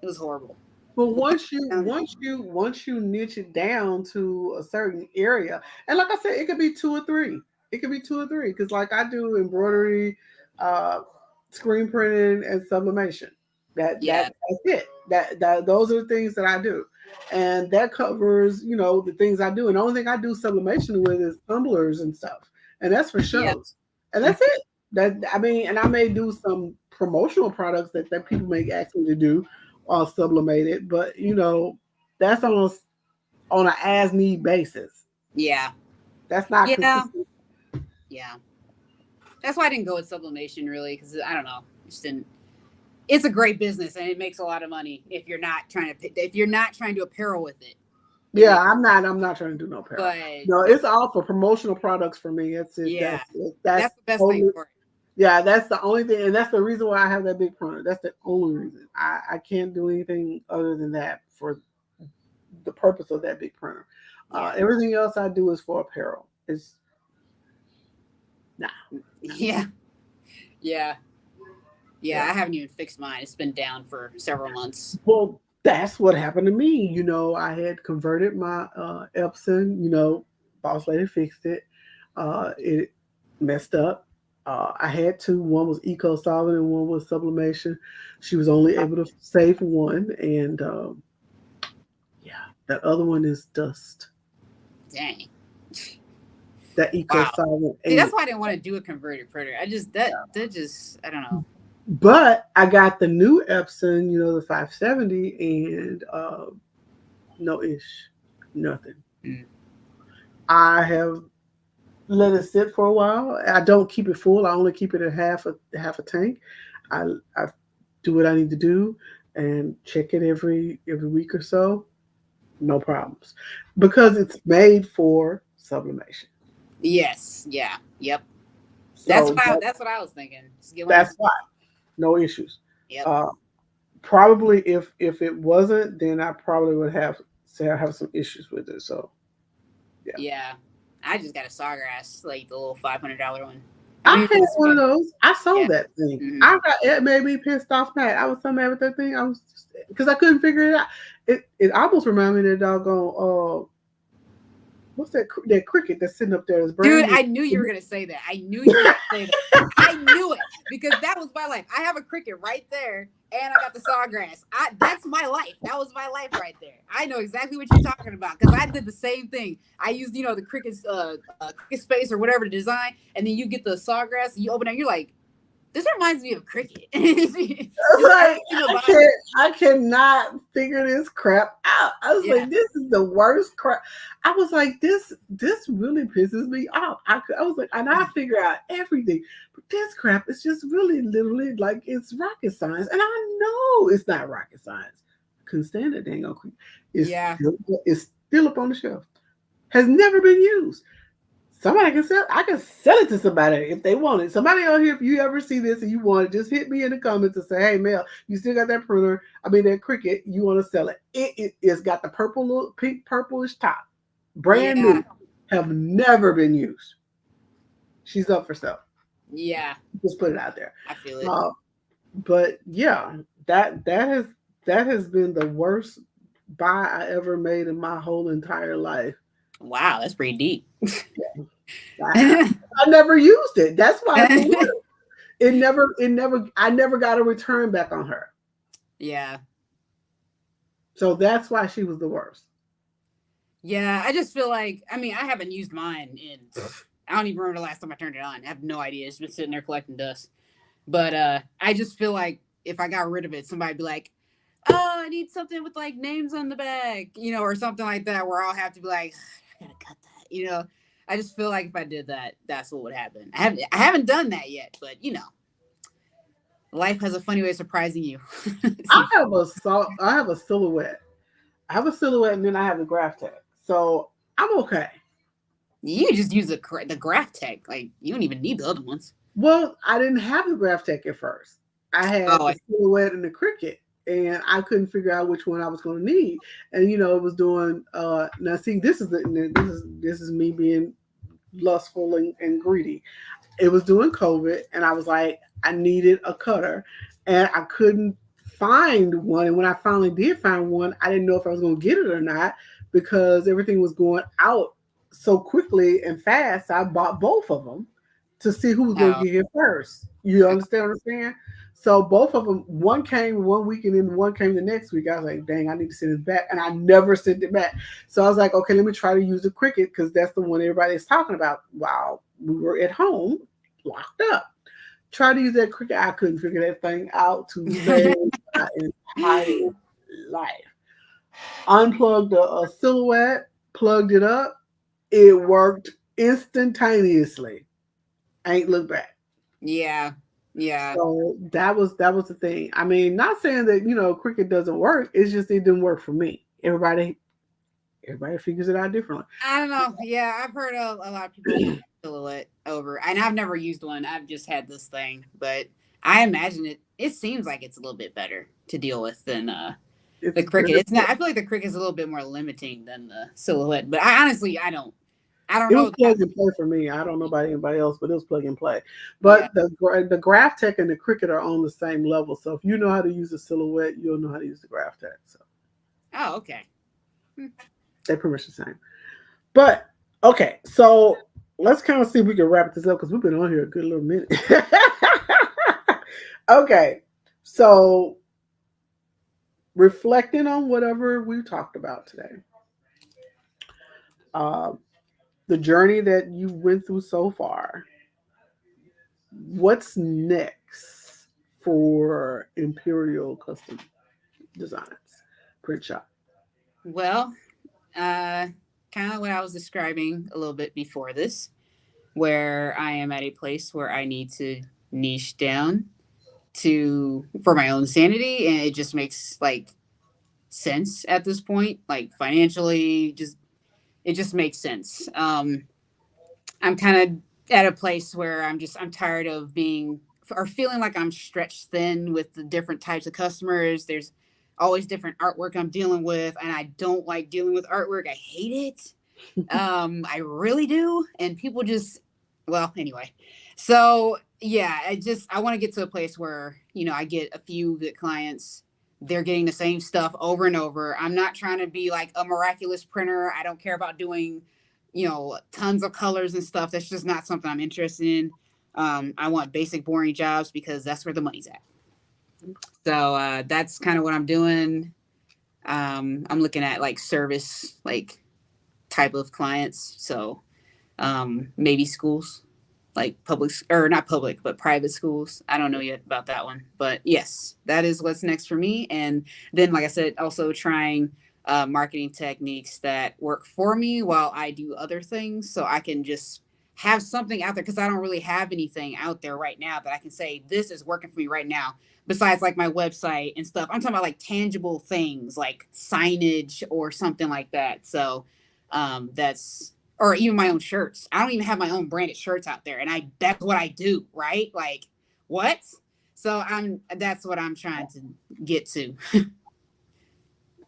It was horrible. But once you niche it down to a certain area, and like I said, it could be two or three. It could be two or three because like I do embroidery, uh, screen printing, and sublimation. Yeah, That's it. That those are the things that I do, and that covers the things I do. And the only thing I do sublimation with is tumblers and stuff, and that's for yeah, shows. And that's it. That I mean, and I may do some promotional products that people may ask me to do sublimated, but that's on an as need basis. yeah, That's not yeah, consistent. yeah. That's why I didn't go with sublimation really, because I don't know, just didn't. It's a great business and it makes a lot of money if you're not trying to apparel with it. It Yeah, makes, I'm not trying to do no apparel. but No, it's all for promotional products for me. That's it. yeah, That's that's the best thing totally. for it. Yeah, that's the only thing, and that's the reason why I have that big printer. That's the only reason. I can't do anything other than that for the purpose of that big printer. Yeah, Everything else I do is for apparel. It's nah. yeah, yeah, yeah. Yeah. I haven't even fixed mine. It's been down for several months. Well, that's what happened to me. I had converted my Epson. Boss lady fixed it. It messed up. I had two. One was eco solvent and one was sublimation. She was only able to save one, and yeah, that other one is dust. Dang. That eco Wow. solvent See, ate that's it. why I didn't want to do a converted printer. I just that just I don't know. But I got the new Epson, the 570, and no ish, nothing. Mm. I have let it sit for a while. I don't keep it full. I only keep it at half a tank. I do what I need to do and check it every week or so. No problems, because it's made for sublimation. Yes. Yeah. Yep. So That's what I was thinking. Just get one of that's those. why no issues. Yep. Uh, Probably if it wasn't, then I probably would have say I have some issues with it. So yeah, Yeah. I just got a Sawgrass, like the little $500 one. I I don't even had think it's one of fun. those. I Yeah. sold that thing. Hmm. I got it made me pissed off mad. I was so mad with that thing. I was because I couldn't figure it out. It almost reminded me of that doggone what's that cricket that's sitting up there that's Dude, brand new. I knew you were gonna say that. I knew you were gonna say that. I knew it because that was my life. I have a cricket right there, and I got the Sawgrass. That's my life. That was my life right there. I know exactly what you're talking about because I did the same thing. I used, the cricket's cricket space or whatever to design, and then you get the Sawgrass, and you open it, and you're like, this reminds me of cricket. I was Just like, everything about it. I cannot figure this crap out. I was Yeah, like, this is the worst crap. I was like, this really pisses me off. I was like, and I figure out everything, but this crap is just really literally like it's rocket science, and I know it's not rocket science. Couldn't stand it, dang on. It's yeah. it's still up on the shelf. Has never been used. Somebody can sell. I can sell it to somebody if they want it. Somebody out here, if you ever see this and you want it, just hit me in the comments and say, "Hey, Mel, you still got that printer? I mean, that Cricut. You want to sell it? It's got the purple, little pink, purplish top, brand Yeah, new. Have never been used. She's up for sale. yeah. Just put it out there. I feel it. Uh, but yeah, that has been the worst buy I ever made in my whole entire life. Wow, that's pretty deep. I never used it. That's why it's the worst. I never got a return back on her. Yeah. So that's why she was the worst. Yeah, I just feel like, I mean, I haven't used mine in, I don't even remember the last time I turned it on. I have no idea. It's been sitting there collecting dust. But I just feel like if I got rid of it, somebody'd be like, oh, I need something with like names on the back, or something like that, where I'll have to be like, I gotta cut that. I just feel like if I did that, that's what would happen. I haven't done that yet, but life has a funny way of surprising you. I have a silhouette. I have a silhouette and then I have the graph tag. So I'm okay. You just use the graph tech. Like, you don't even need the other ones. Well, I didn't have the graph tech at first. I had Oh, the silhouette and the cricket, and I couldn't figure out which one I was going to need. And it was doing. Now, see, this is me being lustful and greedy. It was doing COVID, and I was like, I needed a cutter, and I couldn't find one. And when I finally did find one, I didn't know if I was going to get it or not because everything was going out so quickly and fast. I bought both of them to see who was going to oh, get here first. You understand what I'm saying? So both of them, one came one week and then one came the next week. I was like, dang, I need to send it back. And I never sent it back. So I was like, okay, let me try to use the Cricut because that's the one everybody's talking about while we were at home locked up. Try to use that Cricut. I couldn't figure that thing out to save my entire life. Unplugged a silhouette, plugged it up. It worked instantaneously. I ain't looked back. yeah, yeah. So that was the thing. I mean, not saying that Cricut doesn't work. It's just it didn't work for me. Everybody figures it out differently. I don't know. Yeah, I've heard a lot of people silhouette over, and I've never used one. I've just had this thing, but I imagine it seems like it's a little bit better to deal with than It's the Cricut. It's not. I feel like the Cricut is a little bit more limiting than the silhouette, but I honestly I don't it was know. plug and play for me. I don't know about anybody else, but it was plug and play. Yeah. But the Graph Tech and the Cricut are on the same level. So if you know how to use a silhouette, you'll know how to use the Graph Tech. So Oh, okay. they're pretty much the same. But okay, so let's kind of see if we can wrap this up because we've been on here a good little minute. Okay, so reflecting on whatever we talked about today, uh, the journey that you went through so far, what's next for Imperial Custom Designs Print Shop? Well, kind of what I was describing a little bit before this. where I am at a place where I need to niche down to for my own sanity, and it just makes like sense at this point, like financially, just it just makes sense. I'm kind of at a place where I'm tired of being or feeling like I'm stretched thin with the different types of customers. There's always different artwork I'm dealing with, and I don't like dealing with artwork. I hate it. I really do. And people just, well, anyway. So yeah, I want to get to a place where, I get a few good clients. They're getting the same stuff over and over. I'm not trying to be like a miraculous printer. I don't care about doing, tons of colors and stuff. That's just not something I'm interested in. I want basic, boring jobs because that's where the money's at. So that's kind of what I'm doing. I'm looking at like service, like type of clients. So maybe schools, like public or not public, but private schools. I don't know yet about that one, but yes, that is what's next for me. And then, like I said, also trying marketing techniques that work for me while I do other things, so I can just have something out there because I don't really have anything out there right now that I can say this is working for me right now. Besides, like my website and stuff, I'm talking about like tangible things like signage or something like that. So that's or even my own shirts. I don't even have my own branded shirts out there, and that's what I do, right? Like what? So that's what I'm trying to get to.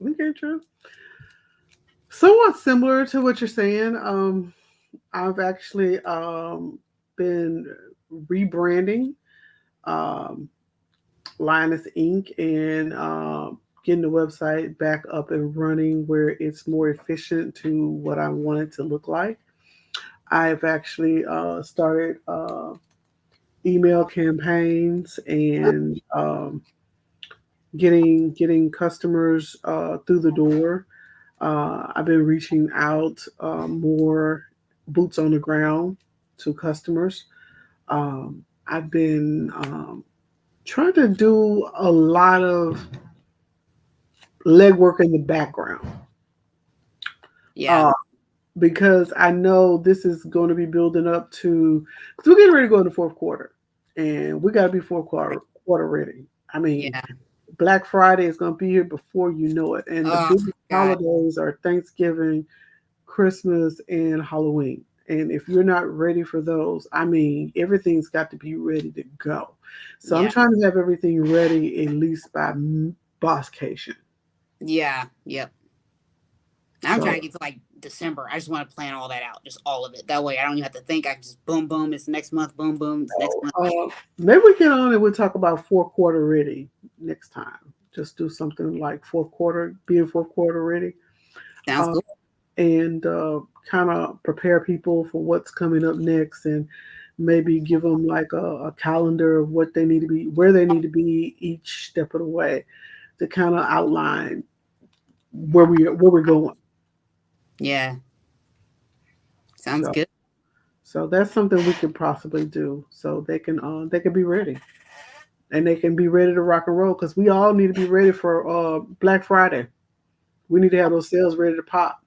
Okay, true. Somewhat similar to what you're saying. I've actually been rebranding um, Linus Inc. and getting the website back up and running where it's more efficient to what I want it to look like. I've actually started email campaigns and getting customers through the door. I've been reaching out more boots on the ground to customers. I've been trying to do a lot of legwork in the background Yeah, uh, because I know this is going to be building up to because we're getting ready to go in the fourth quarter, and we got to be fourth quarter ready. I mean, yeah. Black Friday is going to be here before you know it, and the Oh biggest God, holidays are Thanksgiving, Christmas, and Halloween. And if you're not ready for those, I mean, everything's got to be ready to go. So I'm yeah, trying to have everything ready at least by Bosscation. yeah, yep. I'm trying So to get to like December. I just want to plan all that out, just all of it. That way, I don't even have to think. I can just boom, boom. It's next month. Boom, boom. It's next month. maybe we get on and we'll talk about fourth quarter ready next time. Just do something like fourth quarter, being fourth quarter ready. Sounds Uh, cool. and kind of prepare people for what's coming up next and maybe give them like a calendar of what they need to be, where they need to be each step of the way to kind of outline where we're going. Yeah, sounds So good. so that's something we could possibly do so they can be ready and they can be ready to rock and roll because we all need to be ready for Black Friday. We need to have those sales ready to pop.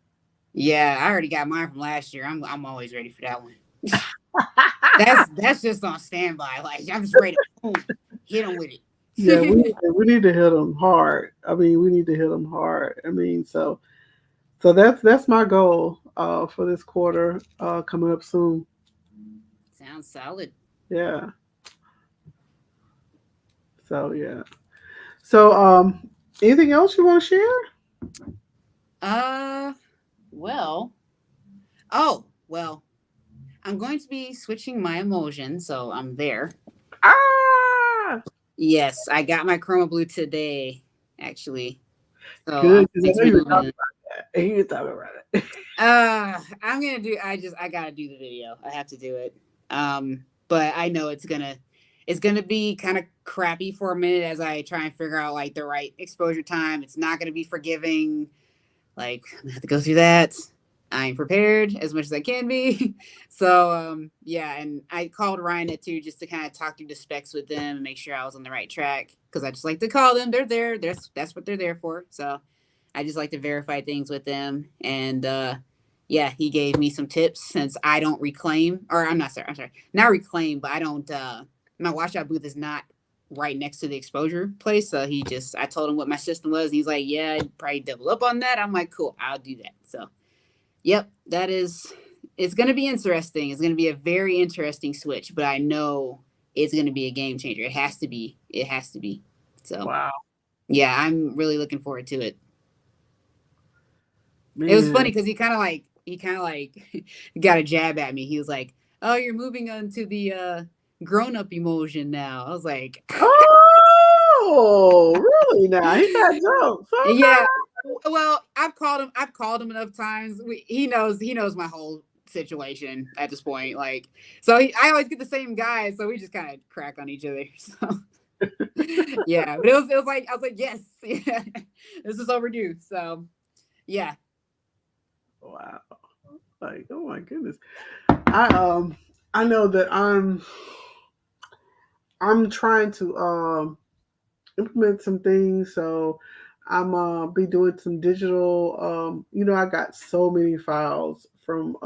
Yeah, I already got mine from last year. I'm always ready for that one. That's just on standby. Like I'm just ready to boom, hit them with Yeah, it. we need to hit them hard. I mean, we need to hit them hard. I mean, so that's my goal for this quarter coming up soon. Sounds solid. Yeah. So yeah. So anything else you want to share? Uh, well, oh well, I'm going to be switching my emulsion, so I'm there. Ah, Yes, I got my chroma blue today, actually. So I'm good. Because I going to know be you were doing talking about that. You were talking about it. I'm gonna do I gotta do the video. I have to do it. But I know it's gonna be kind of crappy for a minute as I try and figure out like the right exposure time. It's not gonna be forgiving. Like I'm gonna have to go through that. I'm prepared as much as I can be. So yeah, and I called Ryan at too just to kind of talk through the specs with them and make sure I was on the right track. Because I just like to call them. They're there. That's what they're there for. So I just like to verify things with them. And yeah, he gave me some tips since I don't reclaim, or I'm sorry, not reclaim, but I don't, my washout booth is not right next to the exposure place. So I told him what my system was. And he's like, yeah, I'd probably double up on that. I'm like, cool, I'll do that. So, yep, it's going to be interesting. It's going to be a very interesting switch, but I know it's going to be a game changer. It has to be. It has to be. So, Wow, yeah, I'm really looking forward to it. It was funny man. because he kind of like got a jab at me. He was like, "Oh, you're moving on to the grown up emotion now." I was like, Oh, really? Now he got jokes. "Yeah." Okay. Well, I've called him enough times. He knows my whole situation at this point. Like, so I always get the same guy, so we just kind of crack on each other. So yeah, but it was like I was like, yes, yeah, this is overdue. So yeah, Wow. Like, oh my goodness. I know that I'm trying to implement some things. So I'm be doing some digital. I got so many files from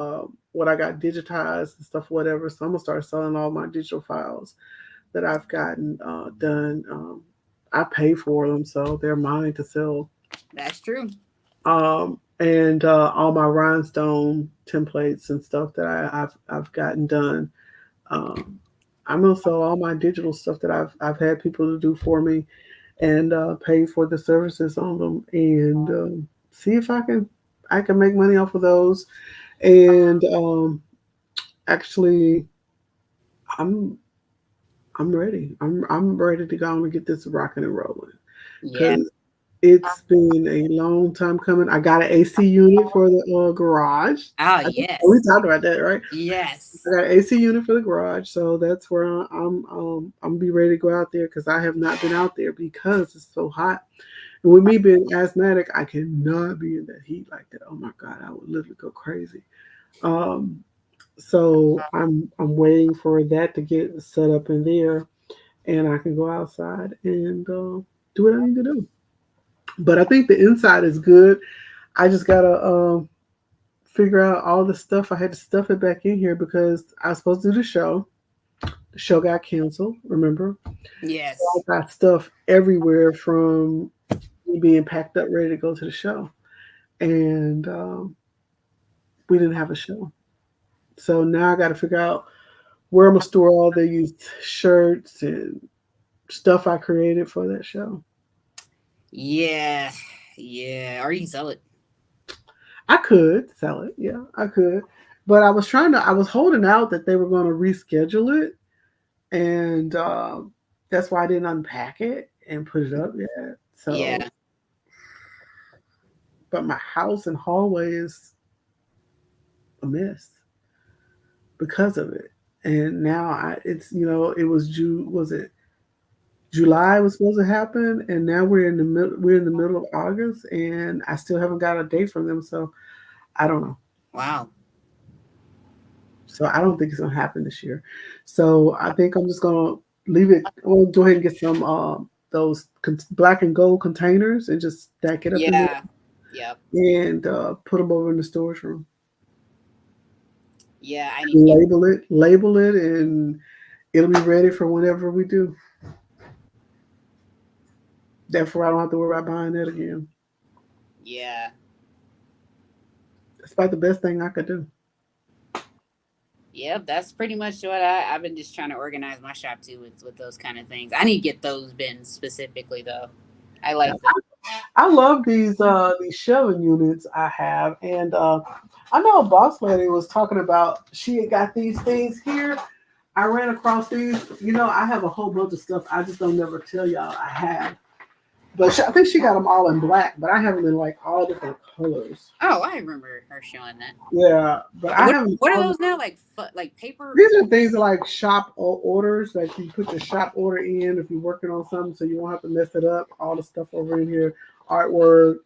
what I got digitized and stuff, whatever. So I'm gonna start selling all my digital files that I've gotten done. I pay for them, so they're mine to sell. that's true. And all my rhinestone templates and stuff that I've gotten done. Um, I'm gonna sell all my digital stuff that I've had people to do for me and pay for the services on them and see if I can make money off of those. And actually, I'm I'm ready. I'm ready to go and get this rocking and rolling Yeah. because it's been a long time coming. I got an AC unit for the garage. Oh I think we yes, talked about that, right? yes. I got an AC unit for the garage, so that's where I'm be ready to go out there because I have not been out there because it's so hot. And with me being asthmatic, I cannot be in that heat like that. Oh my god, I would literally go crazy. Um, so I'm waiting for that to get set up in there, and I can go outside and do what I need to do. But I think the inside is good. I just gotta figure out all the stuff. I had to stuff it back in here because I was supposed to do the show. The show got canceled, remember? So I Yes. got stuff everywhere from me being packed up, ready to go to the show. And we didn't have a show. So now I got to figure out where I'm going to store all these shirts and stuff I created for that show. Yeah. Yeah. Or you can sell it. I could sell it. Yeah, I could. But I was holding out that they were going to reschedule it. And that's why I didn't unpack it and put it up yet. So, Yeah. but my house and hallway is a mess because of it. And now it was was it July was supposed to happen, and now we're in the middle of August, and I still haven't got a date from them. So I don't know. Wow. So I don't think it's gonna happen this year. So I think I'm just gonna leave it. We'll go ahead and get some those black and gold containers and just stack it up in Yeah. there Yep. and put them over in the storage room. Yeah. I need to get. Label it, and it'll be ready for whenever we do. Therefore, I don't have to worry about buying that again. Yeah. That's about the best thing I could do. Yep. That's pretty much what I've been just trying to organize my shop too with those kind of things. I need to get those bins specifically though. I Yeah. like them. I love these shelving units I have, and I know a boss lady was talking about she had got these things here. I ran across these. I have a whole bunch of stuff. I just don't never tell y'all I have. But I think she got them all in black, but I have them in like all different colors. Oh, I remember her showing that. Yeah, but I What haven't. what are those now? Like paper? These are things like shop orders. Like you put your shop order in if you're working on something, so you won't have to mess it up. All the stuff over in here, artwork,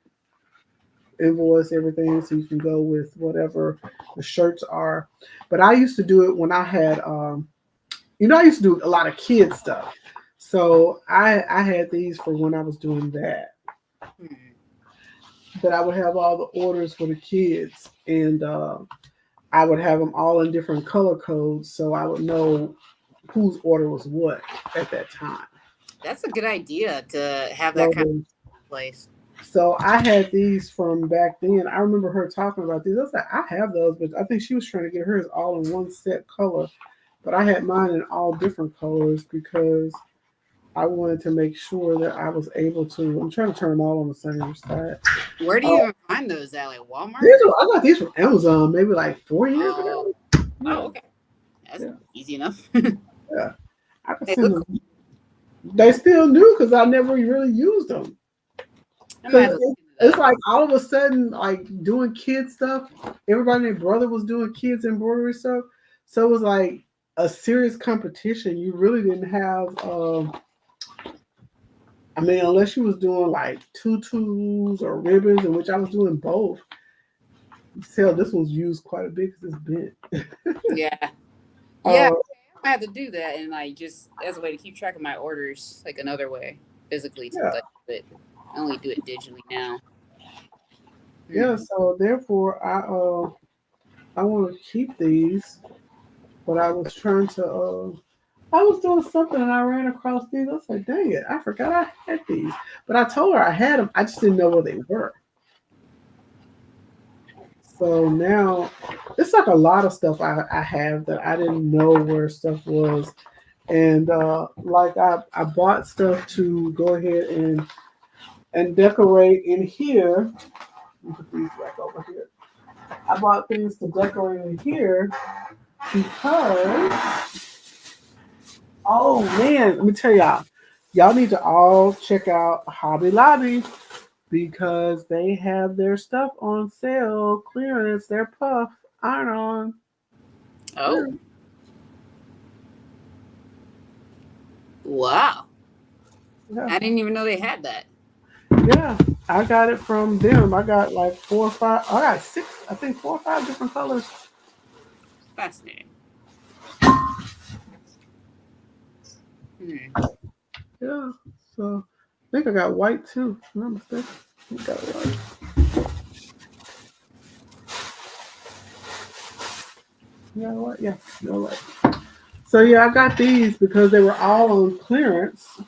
invoice, everything, so you can go with whatever the shirts are. But I used to do it when I had, I used to do a lot of kid stuff. So I had these for when I was doing that. Hmm. that I would have all the orders for the kids, and I would have them all in different color codes, so I would know whose order was what at that time. That's a good idea to have that kind So, of place. so I had these from back then. I remember her talking about these. I was like, I have those, but I think she was trying to get hers all in one set color. But I had mine in all different colors because I wanted to make sure that I was able to. I'm trying to turn them all on the same side. Where do Uh, you even find those at? Like these Walmart? I got these from Amazon maybe like 4 years Oh, ago. oh, Yeah, okay. That's yeah, easy enough. yeah. I could They send look them. cool. They still new because I never really used them. I might Because have to look into it's that. like all of a sudden, like doing kid stuff. Everybody, and their brother was doing kids embroidery stuff, so it was like a serious competition. You really didn't have. I mean, unless you was doing like tutus or ribbons, in which I was doing both. You tell this one's used quite a bit because it's bent. Yeah. Yeah. Uh, I have to do that and like just as a way to keep track of my orders, like another way, physically since yeah, I only do it digitally now. yeah. Hmm. So therefore, I want to keep these, but I was trying to. I was doing something and I ran across these. I was like, dang it, I forgot I had these. But I told her I had them. I just didn't know where they were. So now it's like a lot of stuff I have that I didn't know where stuff was. And like I bought stuff to go ahead and decorate in here. Let me put these back over here. I bought things to decorate in here because oh man, let me tell y'all need to all check out Hobby Lobby because they have their stuff on sale, clearance, their puff iron on. Oh, wow. Yeah, I didn't even know they had that. yeah. I got it from them. I got like 4 or 5. I got 6. I think 4 or 5 different colors. Fascinating. Hmm. Yeah. So I think I got white too. If I'm not mistaken. I got white. You got white? Yeah, you got white. So yeah, I got these because they were all on clearance.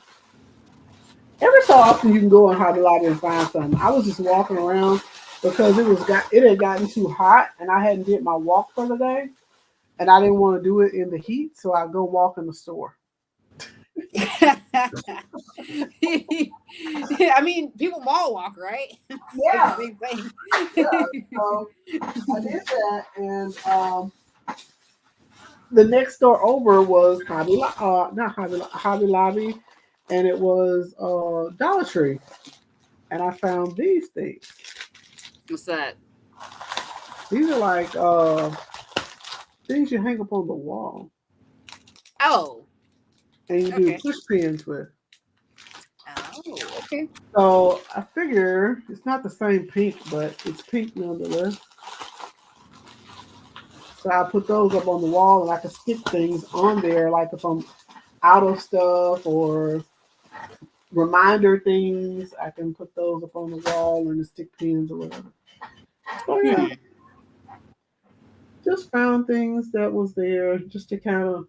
Every so often you can go in Hobby Lobby and find something. I was just walking around because it had gotten too hot and I hadn't did my walk for the day and I didn't want to do it in the heat, so I go walk in the store. I mean, people mall walk, right? It's like the Yeah, same yeah. thing. So I did that, and the next store over was not Hobby Lobby, and it was Dollar Tree, and I found these things. What's that? These are like things you hang up on the wall, Oh, and you do okay. push pins with. Oh, okay. So I figure it's not the same pink, but it's pink nonetheless. So I put those up on the wall, and I can stick things on there, like if I'm out of stuff or reminder things. I can put those up on the wall and the stick pins or whatever. So yeah, Hmm. just found things that was there just to kind of.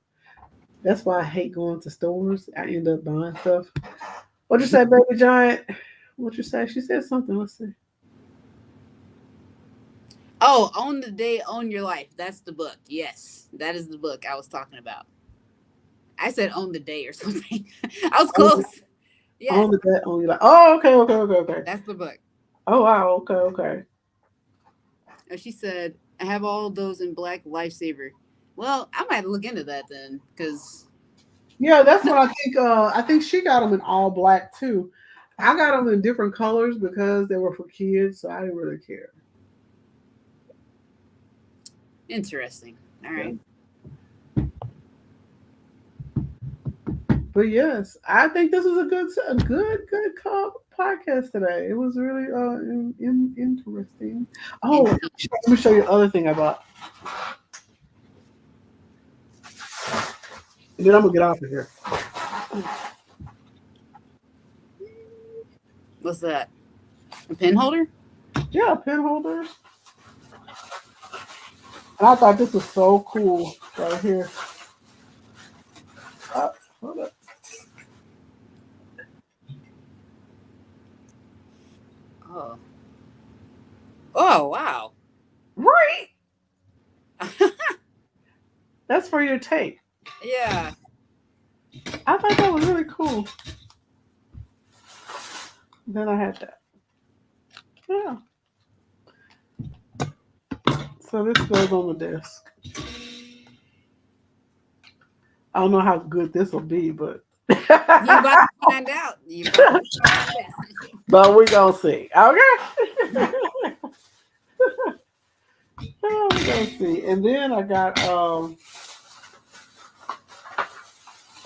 That's why I hate going to stores. I end up buying stuff. What'd you say, baby giant? What you say? She said something. Let's see. Oh, Own the Day, Own Your Life. That's the book. Yes, that is the book I was talking about. I said Own the Day or something. I was On, close. Yes, on the bet on you like. Oh, okay, okay, okay, okay. that's the book. Oh wow, okay, okay. And she said, I have all those in black lifesaver. Well, I might look into that then, because Yeah, that's what I think. I think she got them in all black too. I got them in different colors because they were for kids, so I didn't really care. interesting. All Yeah. right. But yes, I think this was a good podcast today. It was really interesting. Oh, And let me show you the other thing I bought, and then I'm gonna get off of here. what's that? A pen holder? Yeah, pen holders. And I thought this was so cool right here. Hold up. Oh. Oh, wow. Right. That's for your tape. Yeah. I thought that was really cool. Then I had that. Yeah. So this goes on the desk. I don't know how good this will be, but You about to find out. You about to find out. but we gonna see. Okay. Oh, we gonna see. And then I got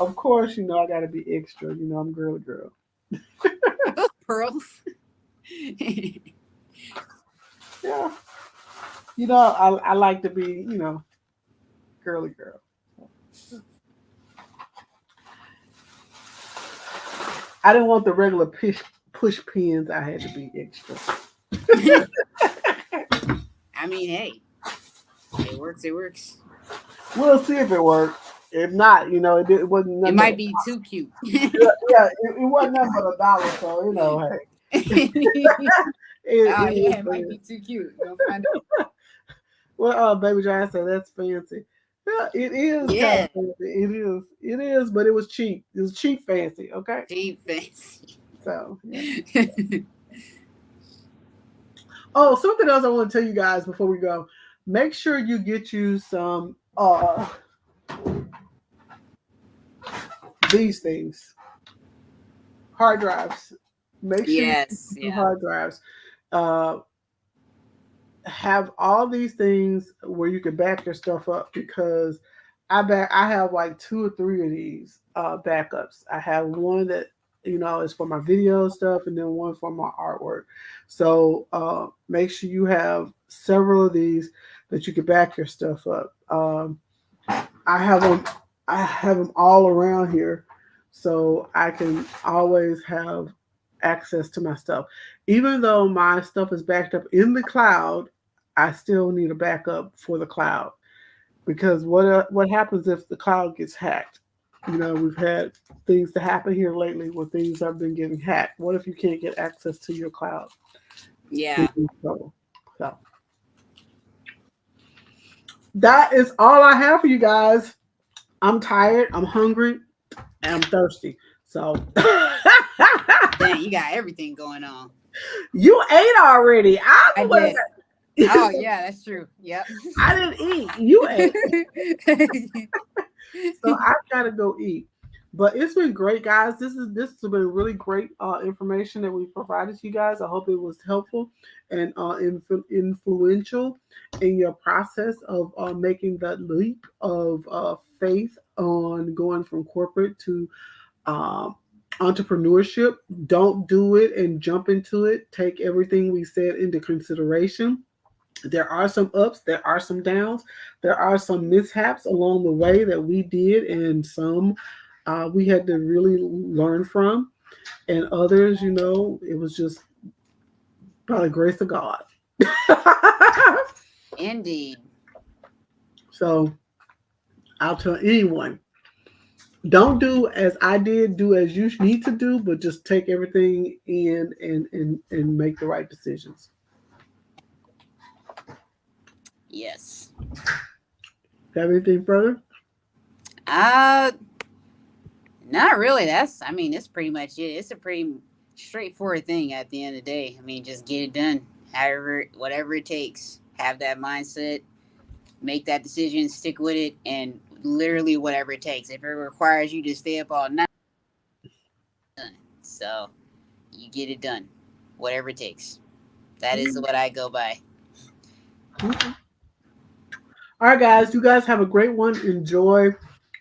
of course, I gotta be extra. I'm girly girl. Are those pearls? Yeah. I like to be, girly girl. I didn't want the regular push pins. I had to be extra. I mean, hey, it works. It works. We'll see if it works. If not, it wasn't It nothing might but be too cute. yeah, it wasn't nothing but $1. So hey, Oh yeah, it might it be too cute. You'll find out. well, Baby Giant said that's fancy. Yeah, it is kind Yeah, of fancy. It is. It is, but it was cheap. It was cheap fancy. Okay, deep fancy. so yeah. Oh, something else I want to tell you guys before we go. Make sure you get you some these things, hard drives. Make sure you get Yes, some yeah, hard drives. Uh, have all these things where you can back your stuff up because I have like 2 or 3 of these backups. I have one that is for my video stuff and then one for my artwork. So make sure you have several of these that you can back your stuff up. I have them I have them all around here so I can always have access to my stuff. Even though my stuff is backed up in the cloud, I still need a backup for the cloud because what happens if the cloud gets hacked? We've had things to happen here lately where things have been getting hacked. What if you can't get access to your cloud? yeah. So that is all I have for you guys. I'm tired, I'm hungry, and I'm thirsty. So Dang, you got everything going on. you ate already. I'm I the one did. Oh that yeah, that's true. Yep. I didn't eat. You ate. So I gotta go eat. But it's been great, guys. This has been really great information that we provided to you guys. I hope it was helpful and influential in your process of making that leap of faith on going from corporate to um, entrepreneurship. Don't do it and jump into it. Take everything we said into consideration. There are some ups, there are some downs, there are some mishaps along the way that we did, and some we had to really learn from, and others, it was just by the grace of God. Indeed. So I'll tell anyone, don't do as I did, do as you need to do, but just take everything in and make the right decisions. Yes. Have anything further? Uh, not really. I mean, that's pretty much it. It's a pretty straightforward thing at the end of the day. I mean, just get it done. However, whatever it takes. Have that mindset. Make that decision. Stick with it, and literally whatever it takes. If it requires you to stay up all night, done. So you get it done. Whatever it takes. That is what I go by. Okay. All right, guys. You guys have a great one. Enjoy.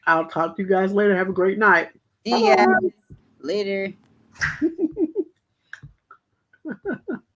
I'll talk to you guys later. Have a great night. See ya Bye. later.